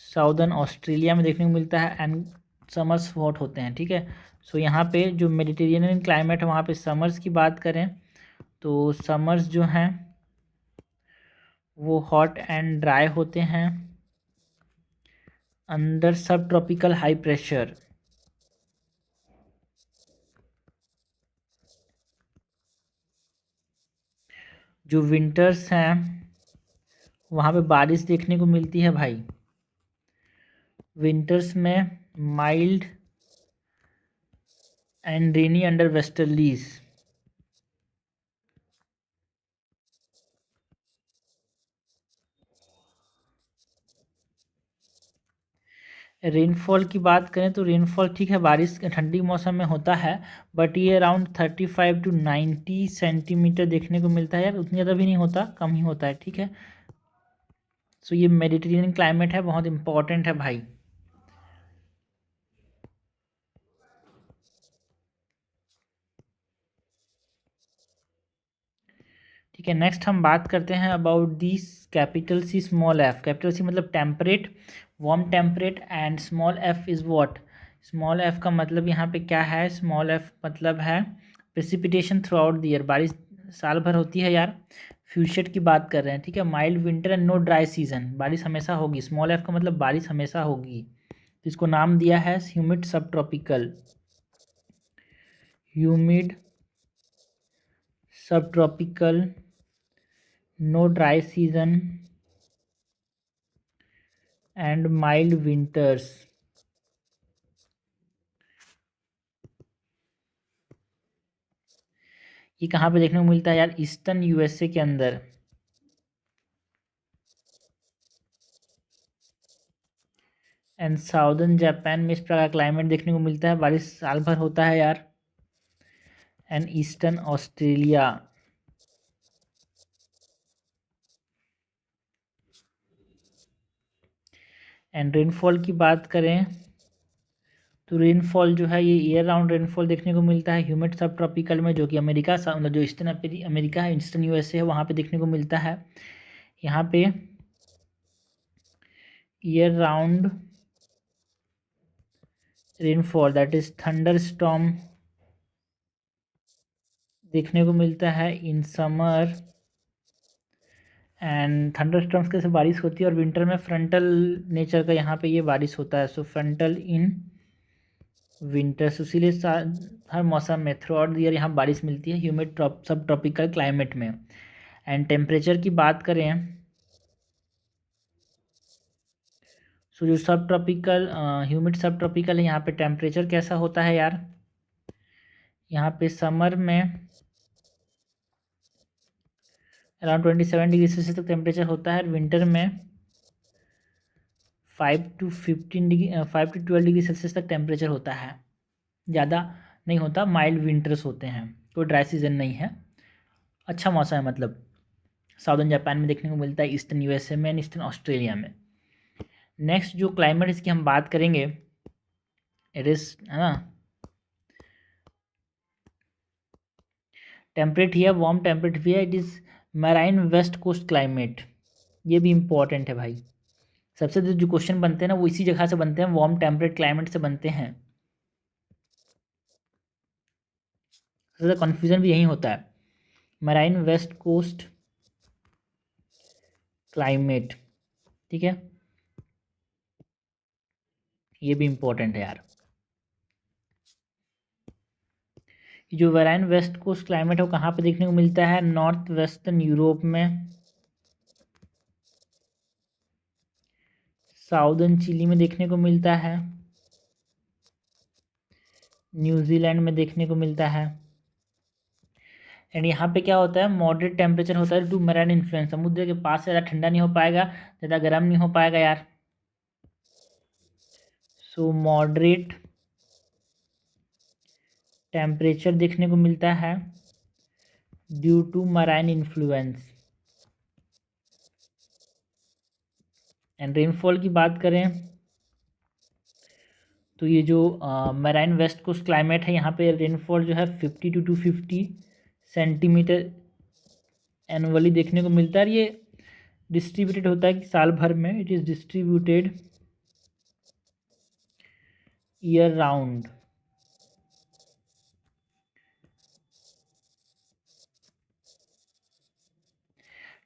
साउदर्न ऑस्ट्रेलिया में देखने को मिलता है, एंड समर्स हॉट होते हैं, ठीक है। सो यहाँ पे जो मेडिटेरेनियन क्लाइमेट है वहाँ पे समर्स की बात करें तो समर्स जो हैं वो हॉट एंड ड्राई होते हैं under sub tropical high pressure. जो विंटर्स हैं वहाँ पे बारिश देखने को मिलती है भाई, विंटर्स में mild and rainy under westerlies. Rainfall की बात करें तो रेनफॉल ठीक है बारिश ठंडी मौसम में होता है, बट ये अराउंड 35 to 90 सेंटीमीटर देखने को मिलता है यार, उतनी ज़्यादा भी नहीं होता, कम ही होता है, ठीक है। सो ये मेडिटेरेनियन क्लाइमेट है, बहुत इंपॉर्टेंट है भाई। ठीक है, नेक्स्ट हम बात करते हैं about this capital C small f। Capital C मतलब temperate, warm temperate, and small f is what, small f का मतलब यहाँ पे क्या है, स्मॉल f मतलब है precipitation throughout the year, बारिश साल भर होती है यार। फ्यूचर की बात कर रहे हैं, ठीक है। Mild winter and no dry season, बारिश हमेशा होगी, स्मॉल f का मतलब बारिश हमेशा होगी, तो इसको नाम दिया है ह्यूमिड सब tropical. humid subtropical, no dry season and mild winters। ये कहाँ पे देखने को मिलता है यार? ईस्टर्न यूएसए के अंदर। एंड साउदर्न जापान में इस प्रकार क्लाइमेट देखने को मिलता है, बारिश साल भर होता है यार। And eastern Australia. And rainfall की बात करें तो रेनफॉल जो है ये ईयर राउंड रेनफॉल देखने को मिलता है ह्यूमिड सब ट्रॉपिकल में, जो कि अमेरिका मतलब जो ईस्टर्न अमेरिका है, ईस्टर्न यूएसए है, वहाँ पे देखने को मिलता है। यहाँ पे year round rainfall that is thunder storm देखने को मिलता है in summer. And thunder storms कैसे बारिश होती है, और विंटर में फ्रंटल नेचर का यहाँ पे ये बारिश होता है। सो फ्रंटल इन विंटर्स, इसीलिए हर मौसम में थ्रू आउट द ईयर यहाँ बारिश मिलती है ह्यूमिड सब ट्रॉपिकल क्लाइमेट में। एंड टेम्परेचर की बात करें सो जो सब ट्रॉपिकल ह्यूमिड सब ट्रॉपिकल है, यहाँ पे टेम्परेचर कैसा होता है यार? यहाँ पे समर में अराउंड 27 डिग्री सेल्सियस तक टेम्परेचर होता है, विंटर में 5 to 12 डिग्री सेल्सियस तक टेम्परेचर होता है। ज़्यादा नहीं होता, माइल्ड विंटर्स होते हैं, कोई ड्राई सीजन नहीं है, अच्छा मौसम है। मतलब साउदर्न जापान में देखने को मिलता है, ईस्टर्न यूएसए में एंड ईस्टर्न ऑस्ट्रेलिया में। नेक्स्ट जो क्लाइमेट इसकी हम बात करेंगे, इट इज़ है ना टेम्परेट ही है, वार्म टेम्परेट भी है। It is marine west coast climate, ये भी इम्पॉर्टेंट है भाई। सबसे जो क्वेश्चन बनते हैं ना वो इसी जगह से बनते हैं, वार्म टेम्परेट क्लाइमेट से बनते हैं। सबसे ज़्यादा कन्फ्यूजन भी यही होता है, मैराइन वेस्ट कोस्ट क्लाइमेट, ठीक है, ये भी इम्पोर्टेंट है यार। जो मैराइन वेस्ट कोस्ट क्लाइमेट है वो कहाँ पे देखने को मिलता है? नॉर्थ वेस्टर्न यूरोप में, साउदर्न चिली में देखने को मिलता है, न्यूजीलैंड में देखने को मिलता है। एंड यहाँ पे क्या होता है, मॉडरेट टेम्परेचर होता है टू मैराइन इन्फ्लुएंस, समुद्र के पास से ज़्यादा ठंडा नहीं हो पाएगा, ज़्यादा गर्म नहीं हो पाएगा यार। सो मॉडरेट टेम्परेचर देखने को मिलता है due to marine influence. And rainfall की बात करें तो ये जो मैराइन वेस्ट कोस्ट क्लाइमेट है, यहाँ पे रेनफॉल जो है 50 to 250 सेंटीमीटर एनुअली देखने को मिलता है। ये डिस्ट्रीब्यूटेड होता है कि साल भर में, it is distributed year round.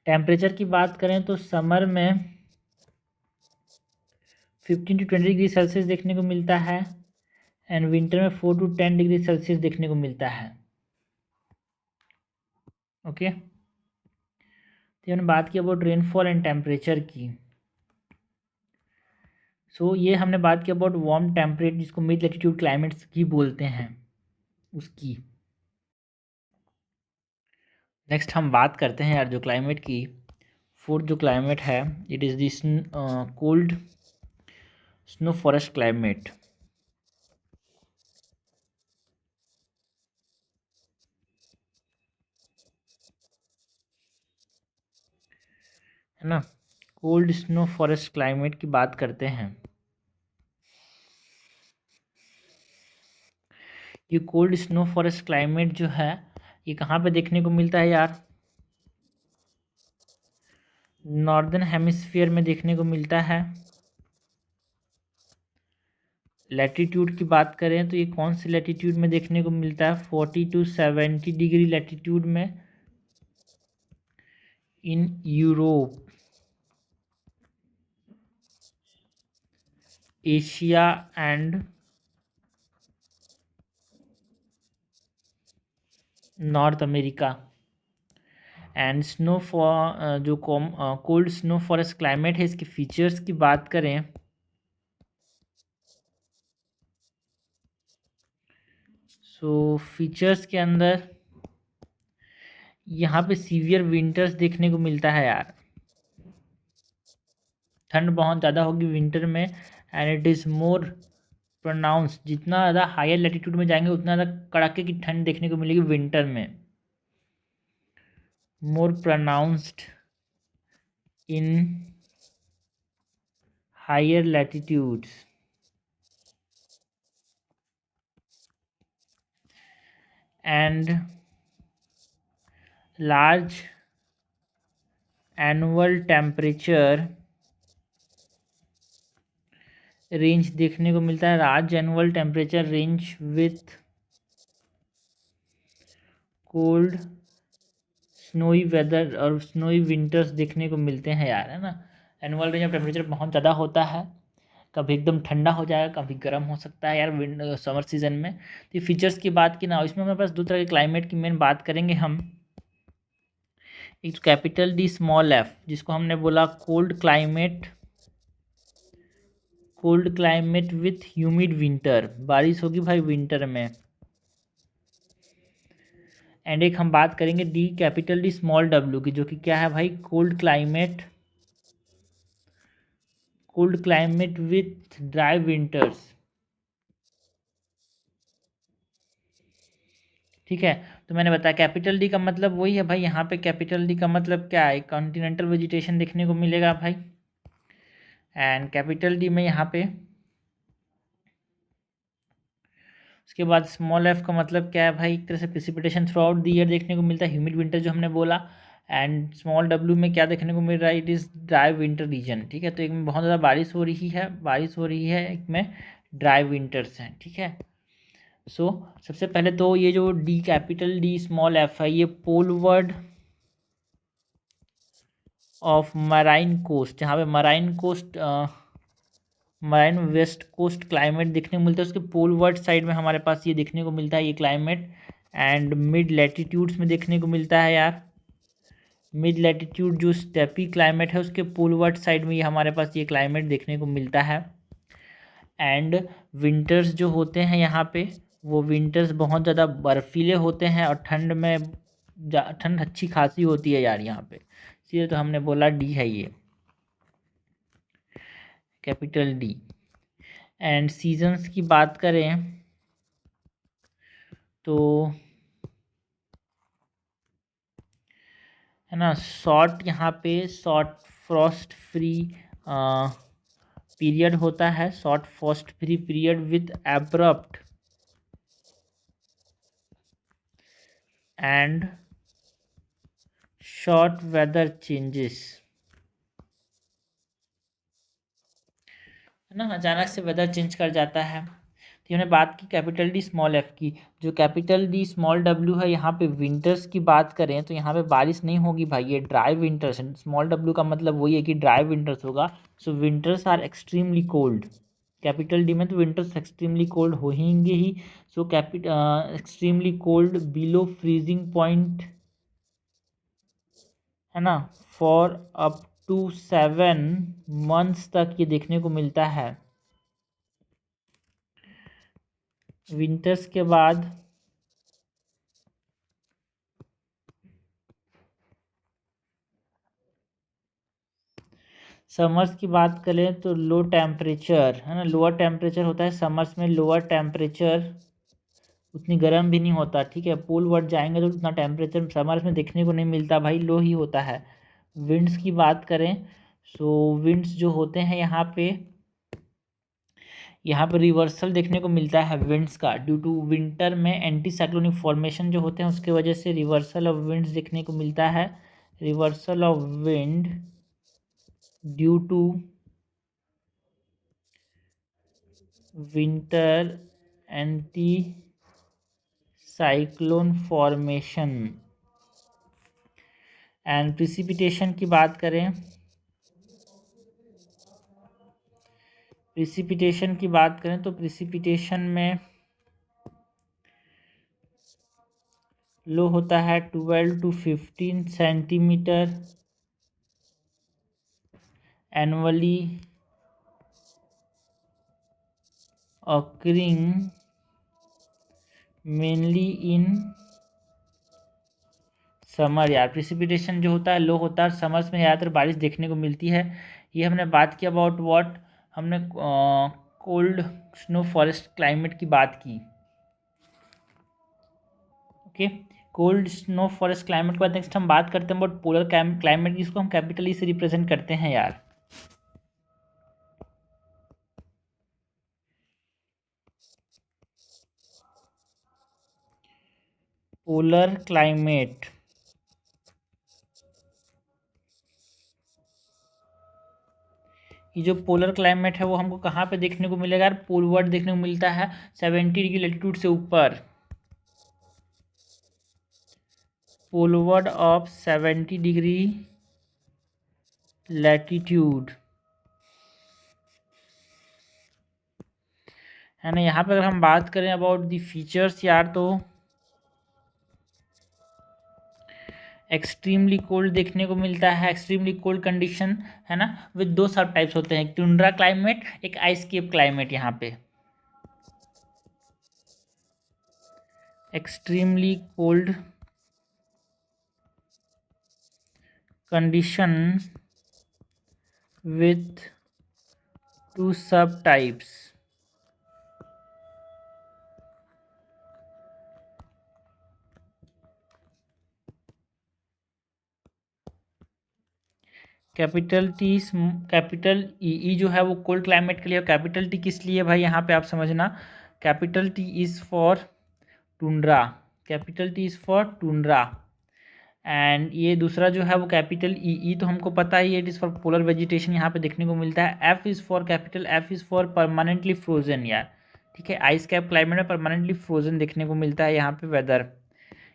Temperature की बात करें तो समर में 15 to 20 डिग्री सेल्सियस देखने को मिलता है, एंड विंटर में 4 to 10 डिग्री सेल्सियस देखने को मिलता है। ओके, तो हमने बात की अबाउट रेनफॉल एंड टेम्परेचर की। सो ये हमने बात की अबाउट वार्म टेम्परेट, जिसको मिड लैटिट्यूड क्लाइमेट्स की बोलते हैं, उसकी। नेक्स्ट हम बात करते हैं यार जो क्लाइमेट की, फोर्थ जो क्लाइमेट है, it is this cold snow forest climate. है ना, कोल्ड स्नो फॉरेस्ट क्लाइमेट की बात करते हैं। ये कोल्ड स्नो फॉरेस्ट क्लाइमेट जो है ये कहाँ पे देखने को मिलता है यार? नॉर्दर्न हेमिस्फीयर में देखने को मिलता है। लैटिट्यूड की बात करें तो ये कौन से लैटिट्यूड में देखने को मिलता है? 40 to 70 डिग्री लैटिट्यूड में in Europe, Asia and north America. And snow for जो कोल्ड स्नो फॉरेस्ट क्लाइमेट है, इसके फीचर्स की बात करें सो फीचर्स के अंदर यहाँ पे सीवियर विंटर्स देखने को मिलता है यार। ठंड बहुत ज़्यादा होगी विंटर में, and it is more pronounce. जितना ज़्यादा हायर लैटिट्यूड में जाएंगे उतना ज़्यादा कड़ाके की ठंड देखने को मिलेगी विंटर में, more pronounced in higher latitudes. And large annual temperature range देखने को मिलता है, large annual temperature range with cold snowy weather और स्नोई विंटर्स देखने को मिलते हैं यार, है ना। एनुअल रेंज ऑफ टेम्परेचर बहुत ज़्यादा होता है, कभी एकदम ठंडा हो जाएगा, कभी गर्म हो सकता है यार समर सीजन में। तो ये फीचर्स की बात की ना, इसमें हमारे पास दो तरह के क्लाइमेट की मेन बात करेंगे हम। एक कैपिटल डी स्मॉल एफ, जिसको हमने बोला cold climate with humid winter, बारिश होगी भाई विंटर में। एंड एक हम बात करेंगे D capital D small W की, जो कि क्या है भाई, cold climate with dry winters. ठीक है, तो मैंने बताया कैपिटल डी का मतलब वही है भाई, यहाँ पे कैपिटल डी का मतलब क्या है, कॉन्टिनेंटल वेजिटेशन देखने को मिलेगा भाई। एंड कैपिटल डी में यहाँ पे उसके बाद स्मॉल एफ का मतलब क्या है भाई, एक तरह से precipitation throughout the year देखने को मिलता है, ह्यूमिड विंटर जो हमने बोला। एंड स्मॉल डब्ल्यू में क्या देखने को मिल रहा है, it is dry winter region. ठीक है, तो एक में बहुत ज़्यादा बारिश हो रही है, एक में ड्राई विंटर्स हैं। ठीक है, सो सबसे पहले तो ये जो D capital D small F है, ये पोलवर्ड ऑफ मराइन कोस्ट, जहाँ पे मराइन वेस्ट कोस्ट क्लाइमेट देखने को मिलता है, उसके पोलवर्ड साइड में हमारे पास ये देखने को मिलता है ये क्लाइमेट। एंड मिड लैटिट्यूड्स में देखने को मिलता है यार, मिड लैटिट्यूड जो स्टेपी क्लाइमेट है उसके पोलवर्ड साइड में ये हमारे पास ये क्लाइमेट देखने को मिलता है। एंड विंटर्स जो होते हैं यहाँ पे, वो विंटर्स बहुत ज़्यादा बर्फीले होते हैं, और ठंड में ठंड अच्छी खासी होती है यार यहाँ पे, इसलिए तो हमने बोला डी है ये, कैपिटल डी। एंड सीजन्स की बात करें तो है ना, यहाँ पे शॉर्ट फ्रॉस्ट फ्री पीरियड होता है, short frost free period with abrupt and short weather changes, है ना, अचानक से वेदर चेंज कर जाता है। तो हमने बात की कैपिटल डी स्मॉल एफ की। जो कैपिटल डी स्मॉल डब्ल्यू है, यहाँ पे विंटर्स की बात करें तो यहाँ पे बारिश नहीं होगी भाई, ये ड्राई विंटर्स है। स्मॉल डब्ल्यू का मतलब वही है कि ड्राई विंटर्स होगा। So winters are extremely cold, capital D में तो विंटर्स एक्सट्रीमली कोल्ड होंगे ही। So extremely cold below freezing point, है ना, फॉर अप टू 7 मंथ्स तक ये देखने को मिलता है। विंटर्स के बाद समर्स की बात करें तो लो टेम्परेचर, है ना, लोअर टेम्परेचर होता है समर्स में, लोअर टेम्परेचर उतनी गर्म भी नहीं होता। ठीक है, पोल वर्ड जाएंगे तो उतना टेम्परेचर समर्स में देखने को नहीं मिलता भाई, लो ही होता है। विंड्स की बात करें सो विंड्स जो होते हैं यहाँ पे रिवर्सल देखने को मिलता है विंड्स का, ड्यू टू विंटर में एंटी साइक्लोनिक फॉर्मेशन जो होते हैं उसके वजह से रिवर्सल ऑफ विंड्स देखने को मिलता है। Reversal of wind due to winter anticyclone formation. And precipitation की बात करें, तो प्रिसिपिटेशन में लो होता है 12 to 15 centimetre annually occurring mainly in summer. यार प्रिसिपिटेशन जो होता है लो होता है, समर्स में ज़्यादातर बारिश देखने को मिलती है। ये हमने बात की अबाउट व्हाट, हमने कोल्ड स्नो फॉरेस्ट क्लाइमेट की बात की। Okay, cold snow forest climate के बाद नेक्स्ट हम बात करते हैं अबाउट पोलर क्लाइमेट, जिसको हम कैपिटल ई से रिप्रेजेंट करते हैं यार। पोलर क्लाइमेट, ये जो पोलर क्लाइमेट है वो हमको कहाँ पे देखने को मिलेगा यार? पोलवर्ड देखने को मिलता है 70 डिग्री लेटीट्यूड से ऊपर, पोलवर्ड ऑफ 70 डिग्री लैटिट्यूड, है ना। यहाँ पे अगर हम बात करें अबाउट दी फीचर्स यार, तो एक्सट्रीमली कोल्ड देखने को मिलता है, एक्सट्रीमली कोल्ड कंडीशन, है ना। विद दो सब टाइप्स होते हैं, एक टुंड्रा क्लाइमेट, एक आइस केप क्लाइमेट। यहाँ पे extremely cold condition with two subtypes, capital T, capital ई जो है वो कोल्ड क्लाइमेट के लिए, कैपिटल टी किस लिए भाई? यहाँ पे आप समझना, capital T is for tundra, capital T is for tundra. And ये दूसरा जो है वो कैपिटल ई तो हमको पता ही है, it is for polar vegetation, यहाँ पे देखने को मिलता है। F is for capital F is for permanently frozen यार, ठीक है। आइस कैप क्लाइमेट में परमानेंटली फ्रोजन देखने को मिलता है यहाँ पे weather.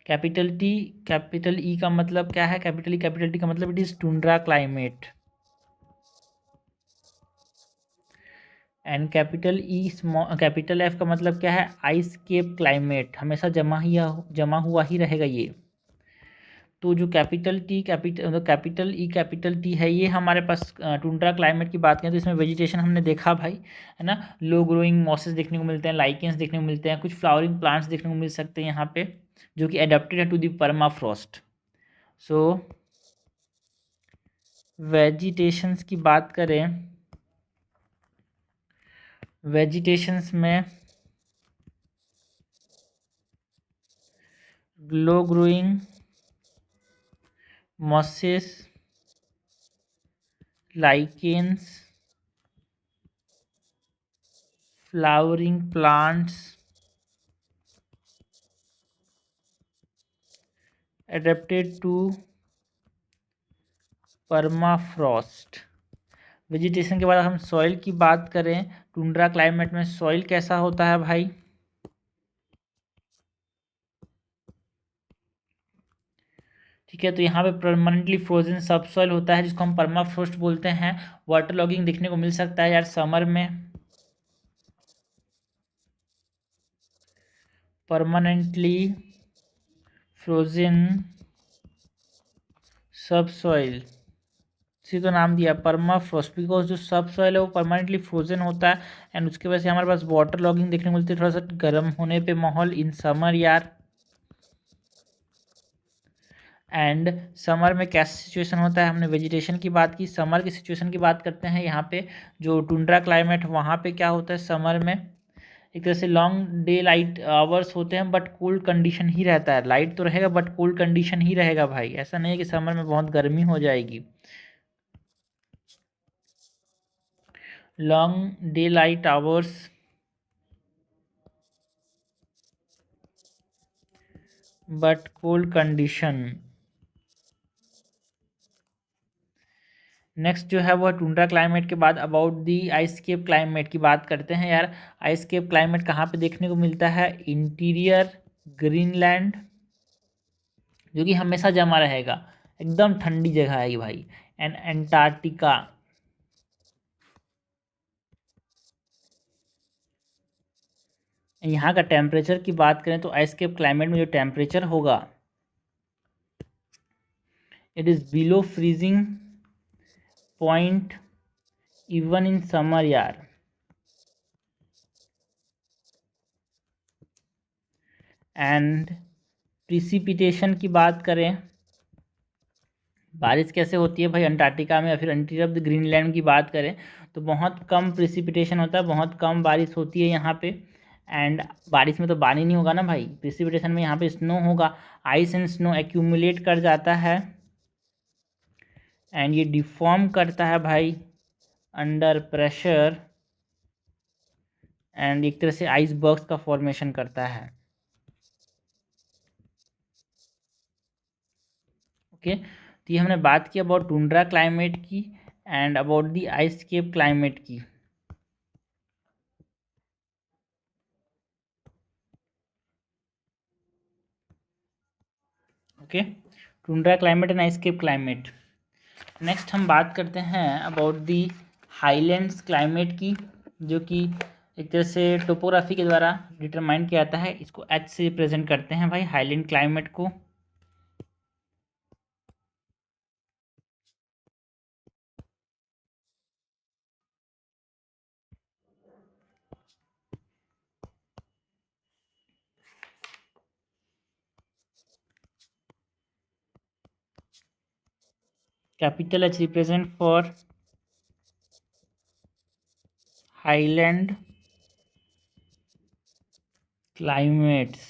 Capital T, capital E का मतलब क्या है? कैपिटल टी का मतलब it is tundra climate. And capital E capital F का मतलब क्या है? आइस केप क्लाइमेट, हमेशा जमा हुआ ही रहेगा ये। तो जो कैपिटल ई कैपिटल टी है, ये हमारे पास टुंड्रा क्लाइमेट की बात करें तो इसमें वेजिटेशन हमने देखा भाई, है ना। लो ग्रोइंग मॉसेस देखने को मिलते हैं, लाइकेंस देखने को मिलते हैं, कुछ फ्लावरिंग प्लांट्स देखने को मिल सकते हैं यहाँ पे, जो कि एडेप्टेड है to the permafrost. So vegetations की बात करें, वेजिटेशंस में low growing mosses, lichens, flowering plants adapted to permafrost. Vegetation के बाद हम सॉइल की बात करें, टुंड्रा क्लाइमेट में सॉइल कैसा होता है भाई? ठीक है, तो यहाँ पे परमानेंटली फ्रोजन सब सॉइल होता है, जिसको हम परमाफ्रॉस्ट बोलते हैं। वाटर लॉगिंग देखने को मिल सकता है यार समर में, परमानेंटली फ्रोजन सब सॉइल, इसी तो नाम दिया परमाफ्रॉस्ट, बिकॉज जो सब सॉइल है वो परमानेंटली फ्रोजन होता है। एंड उसके वजह से हमारे पास वाटर लॉगिंग देखने को मिलती है, थोड़ा सा गर्म होने पे माहौल इन समर यार। एंड समर में कैसा सिचुएशन होता है? हमने वेजिटेशन की बात की, समर की सिचुएशन की बात करते हैं। यहाँ पे जो टुंड्रा क्लाइमेट, वहाँ पे क्या होता है समर में? एक तरह से लॉन्ग डे लाइट आवर्स होते हैं, बट कोल्ड कंडीशन ही रहता है। लाइट तो रहेगा बट कोल्ड कंडीशन ही रहेगा भाई, ऐसा नहीं है कि समर में बहुत गर्मी हो जाएगी। Long day light hours but cold condition. Next जो है वो टुंड्रा क्लाइमेट के बाद अबाउट दी आइसकेप क्लाइमेट की बात करते हैं यार। आइसकेप क्लाइमेट कहाँ पे देखने को मिलता है? इंटीरियर ग्रीनलैंड, जो कि हमेशा जमा रहेगा, एकदम ठंडी जगह है ये भाई। एंड एंटार्क्टिका, यहाँ का टेम्परेचर की बात करें तो आइसकेप क्लाइमेट में जो टेम्परेचर होगा it is below freezing point even in summer यार। एंड प्रिसिपिटेशन की बात करें, बारिश कैसे होती है भाई अंटार्कटिका में या फिर अंटीरब ग्रीनलैंड की बात करें तो बहुत कम प्रिसिपिटेशन होता है, बहुत कम बारिश होती है यहाँ पे। एंड बारिश में तो पानी नहीं होगा ना भाई, प्रिसिपिटेशन में यहाँ पे स्नो होगा, आइस एंड स्नो एक्यूमुलेट कर जाता है एंड ये डिफॉर्म करता है भाई अंडर प्रेशर एंड एक तरह से आइसबर्ग्स का फॉर्मेशन करता है। ओके, तो ये हमने बात की अबाउट टुंड्रा क्लाइमेट की and about the ice cap climate की। Okay, tundra climate and ice cap climate. Next हम बात करते हैं अबाउट दी हाईलैंड्स क्लाइमेट की, जो कि एक तरह से टोपोग्राफी के द्वारा डिटरमाइन किया जाता है। इसको एच से रिप्रेजेंट करते हैं भाई हाईलैंड क्लाइमेट को। Capital H represent for highland climates.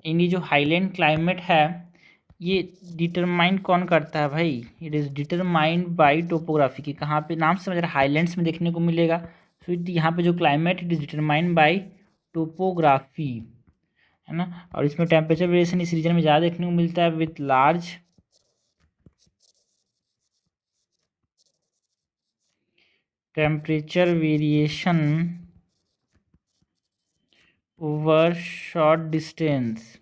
इनकी जो हाईलैंड क्लाइमेट है ये डिटरमाइन कौन करता है भाई, it is determined by topography की। कहाँ पे नाम से मुझे हाईलैंड्स में देखने को मिलेगा, तो यहाँ पे जो climate it is determined by topography, है ना। और इसमें टेम्परेचर वेरिएशन इस रीजन में ज़्यादा देखने को मिलता है with large temperature variation over short distance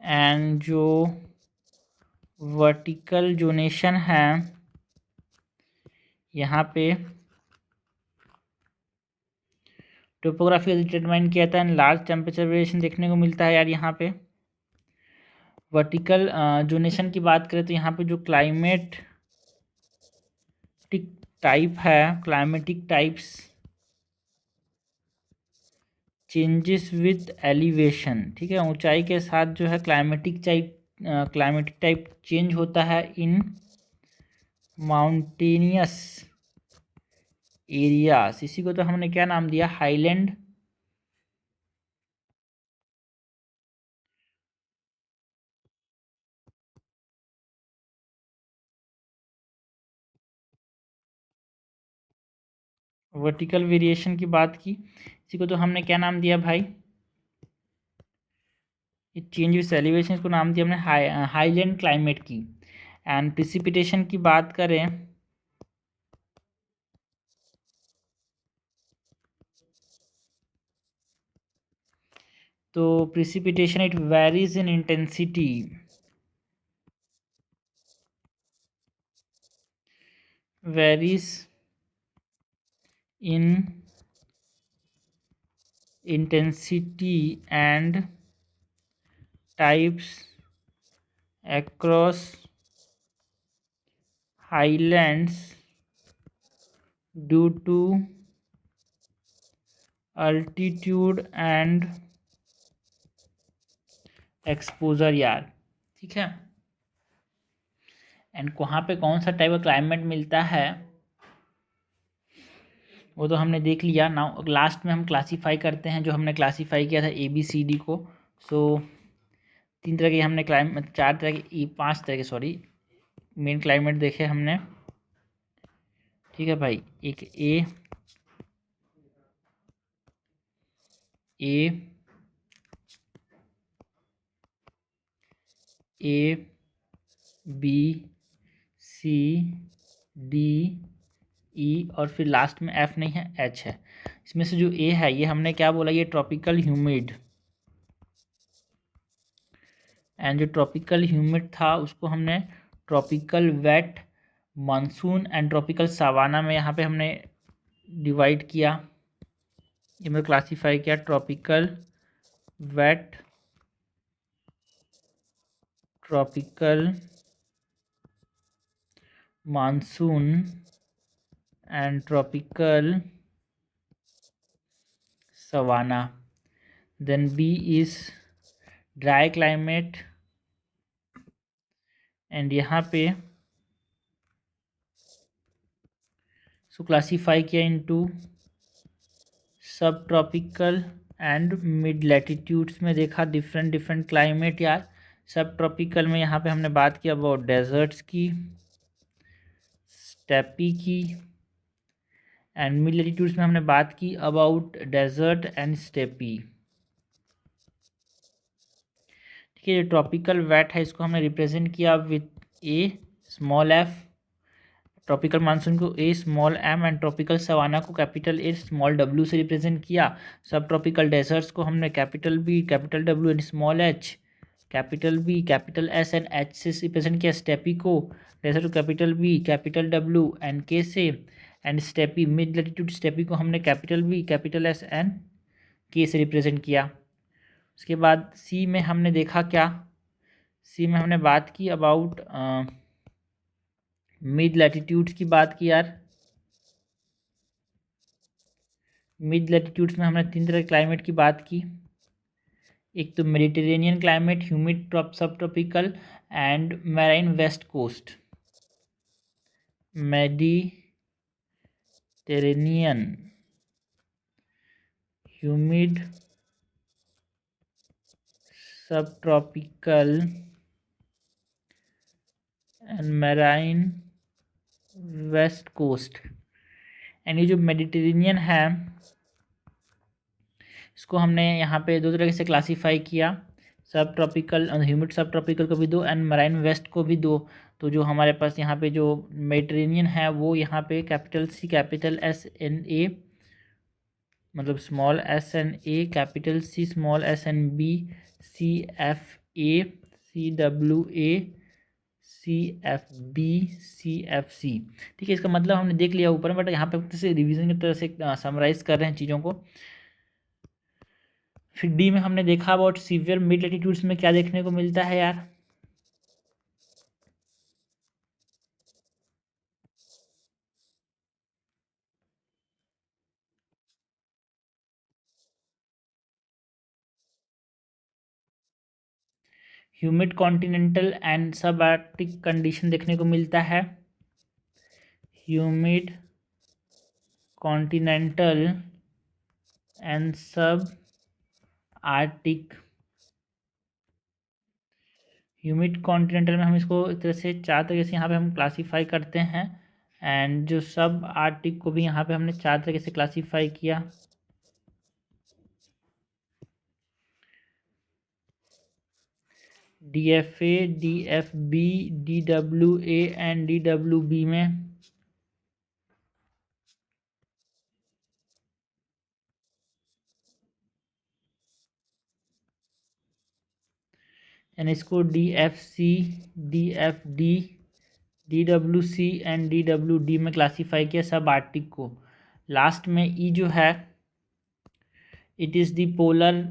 and जो वर्टिकल जोनेशन है यहाँ पे टोपोग्राफी डिटरमाइन किया था एंड लार्ज टेम्परेचर वेरिएशन देखने को मिलता है यार। यहाँ पे वर्टिकल जोनेशन की बात करें तो यहाँ पे जो क्लाइमेटिक टाइप है, climatic types changes with elevation, ठीक है, ऊंचाई के साथ जो है क्लाइमेटिक टाइप चेंज होता है इन माउंटेनियस एरियाज। इसी को तो हमने क्या नाम दिया, हाईलैंड वर्टिकल वेरिएशन की बात की, इसी को तो हमने क्या नाम दिया भाई, चेंज विथ एलिवेशन, इसको नाम दिया हमने हाईलैंड क्लाइमेट की। एंड प्रिसिपिटेशन की बात करें तो precipitation it varies in intensity, varies in intensity and types across highlands due to altitude and exposure यार, ठीक है। एंड वहाँ पे कौन सा टाइप का क्लाइमेट मिलता है वो तो हमने देख लिया। नाउ लास्ट में हम क्लासीफाई करते हैं, जो हमने क्लासीफाई किया था ABCD को। सो तीन तरह के हमने क्लाइमेट, चार तरह के, पांच तरह के सॉरी मेन क्लाइमेट देखे हमने, ठीक है भाई। एक A B C D E और फिर लास्ट में F नहीं है, H है। इसमें से जो A है ये हमने क्या बोला, ये ट्रॉपिकल ह्यूमिड, एंड जो ट्रॉपिकल ह्यूमिड था उसको हमने tropical wet monsoon and tropical savanna में यहाँ पे हमने डिवाइड किया, ये मतलब क्लासीफाई किया tropical wet, tropical monsoon and tropical savanna. Then B is dry climate, and यहाँ पे इसको क्लासीफाई किया इनटू सब ट्रॉपिकल एंड मिड लैटिट्यूड्स में देखा डिफरेंट डिफरेंट क्लाइमेट यार। सब ट्रॉपिकल में यहाँ पे हमने बात की अबाउट डेजर्ट्स की, स्टेपी की, एंड मिड लैटिट्यूड्स में हमने बात की अबाउट डेजर्ट एंड स्टेपी। ठीक है, जो ट्रॉपिकल वेट है इसको हमने रिप्रेजेंट किया with A small F, tropical monsoon को A small M, and tropical savanna को कैपिटल ए स्मॉल डब्ल्यू से रिप्रेजेंट किया। सब ट्रॉपिकल डेजर्ट्स को हमने capital B capital W and small H, capital B capital S and H से represent किया। Steppe को desert को capital B capital W and K से, and steppe mid latitude steppe को हमने capital B capital S and K से represent किया। उसके बाद सी में हमने देखा क्या, सी में हमने बात की अबाउट मिड लैटिट्यूड्स की बात की यार। मिड लैटिट्यूड्स में हमने 3 तरह के क्लाइमेट की बात की, एक तो Mediterranean climate, humid subtropical and marine west coast. Mediterranean, humid subtropical and marine west coast. And ये जो मेडिटेरेनियन है इसको हमने यहाँ पे 2 तरह से क्लासीफाई किया, सब ट्रॉपिकल ह्यूमिड सब ट्रॉपिकल को भी 2 एंड मराइन वेस्ट को भी 2। तो जो हमारे पास यहाँ पे जो मेडिटेरेनियन है वो यहाँ पे capital C capital S and A, मतलब small S and A, capital C small S and B, C F A, C W A, C F B, C F C. ठीक है, इसका मतलब हमने देख लिया ऊपर में, बट यहाँ पे से रिवीजन की तरह से समराइज कर रहे हैं चीज़ों को। फिर डी में हमने देखा अबाउट सीवियर मिड लैटिट्यूड्स में क्या देखने को मिलता है यार। ह्यूमिड कॉन्टिनेंटल एंड सब आर्कटिक कंडीशन देखने को मिलता है। ह्यूमिड कॉन्टिनेंटल एंड सब आर्कटिक, ह्यूमिड कॉन्टिनेंटल में हम इसको इस तरह से 4 तरीके से यहाँ पे हम क्लासीफाई करते हैं, एंड जो सब आर्कटिक को भी यहाँ पे हमने 4 तरीके से क्लासीफाई किया। D F A, D F B, D W A and D W B में। एंड इसको D F C, D F D, D W C and D W D में क्लासीफाई किया सब आर्कटिक को। Last में E जो है it is the polar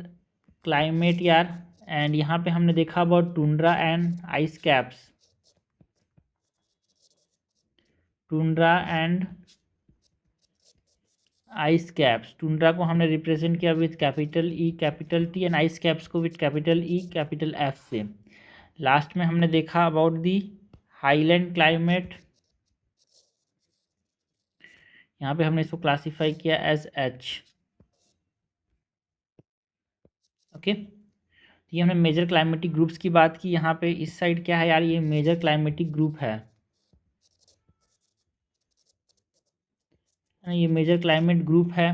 climate यार, and यहाँ पे हमने देखा about tundra and ice caps, tundra and ice caps. Tundra को हमने रिप्रेजेंट किया with capital E capital T, and ice caps को with capital E capital F से। लास्ट में हमने देखा अबाउट दी हाईलैंड क्लाइमेट, यहाँ पे हमने इसको क्लासीफाई किया एज एच। ओके, तो ये हमने मेजर क्लाइमेटिक ग्रुप्स की बात की। यहाँ पे इस साइड क्या है यार, ये मेजर क्लाइमेटिक ग्रुप है, ये मेजर क्लाइमेट ग्रुप है,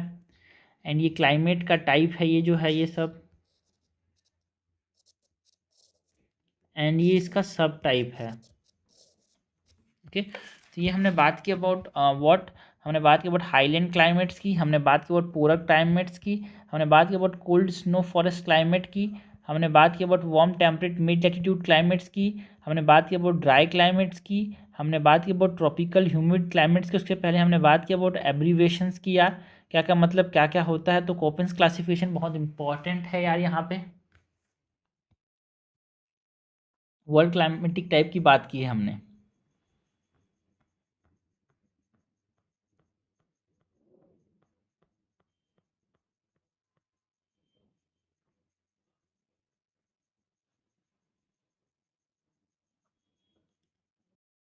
एंड ये क्लाइमेट का टाइप है ये जो है ये सब, एंड ये इसका सब टाइप है। ओके, तो ये हमने बात की अबाउट व्हाट, हमने बात की अबाउट हाईलैंड क्लाइमेट्स की, हमने बात की अबाउट पोलर क्लाइमेट्स की, हमने बात की about cold snow forest climate की, हमने बात की about warm temperate mid latitude climates की, हमने बात की अबाउट ड्राई क्लाइमेट्स की, हमने बात की अबाउट ट्रॉपिकल ह्यूमिड क्लाइमेट्स की। उसके पहले हमने बात की अबाउट एब्रीवेशंस की यार, क्या क्या मतलब क्या क्या होता है। तो कोपेंस क्लासिफिकेशन बहुत इंपॉर्टेंट है यार। यहाँ पे वर्ल्ड क्लाइमेटिक टाइप की बात की है हमने।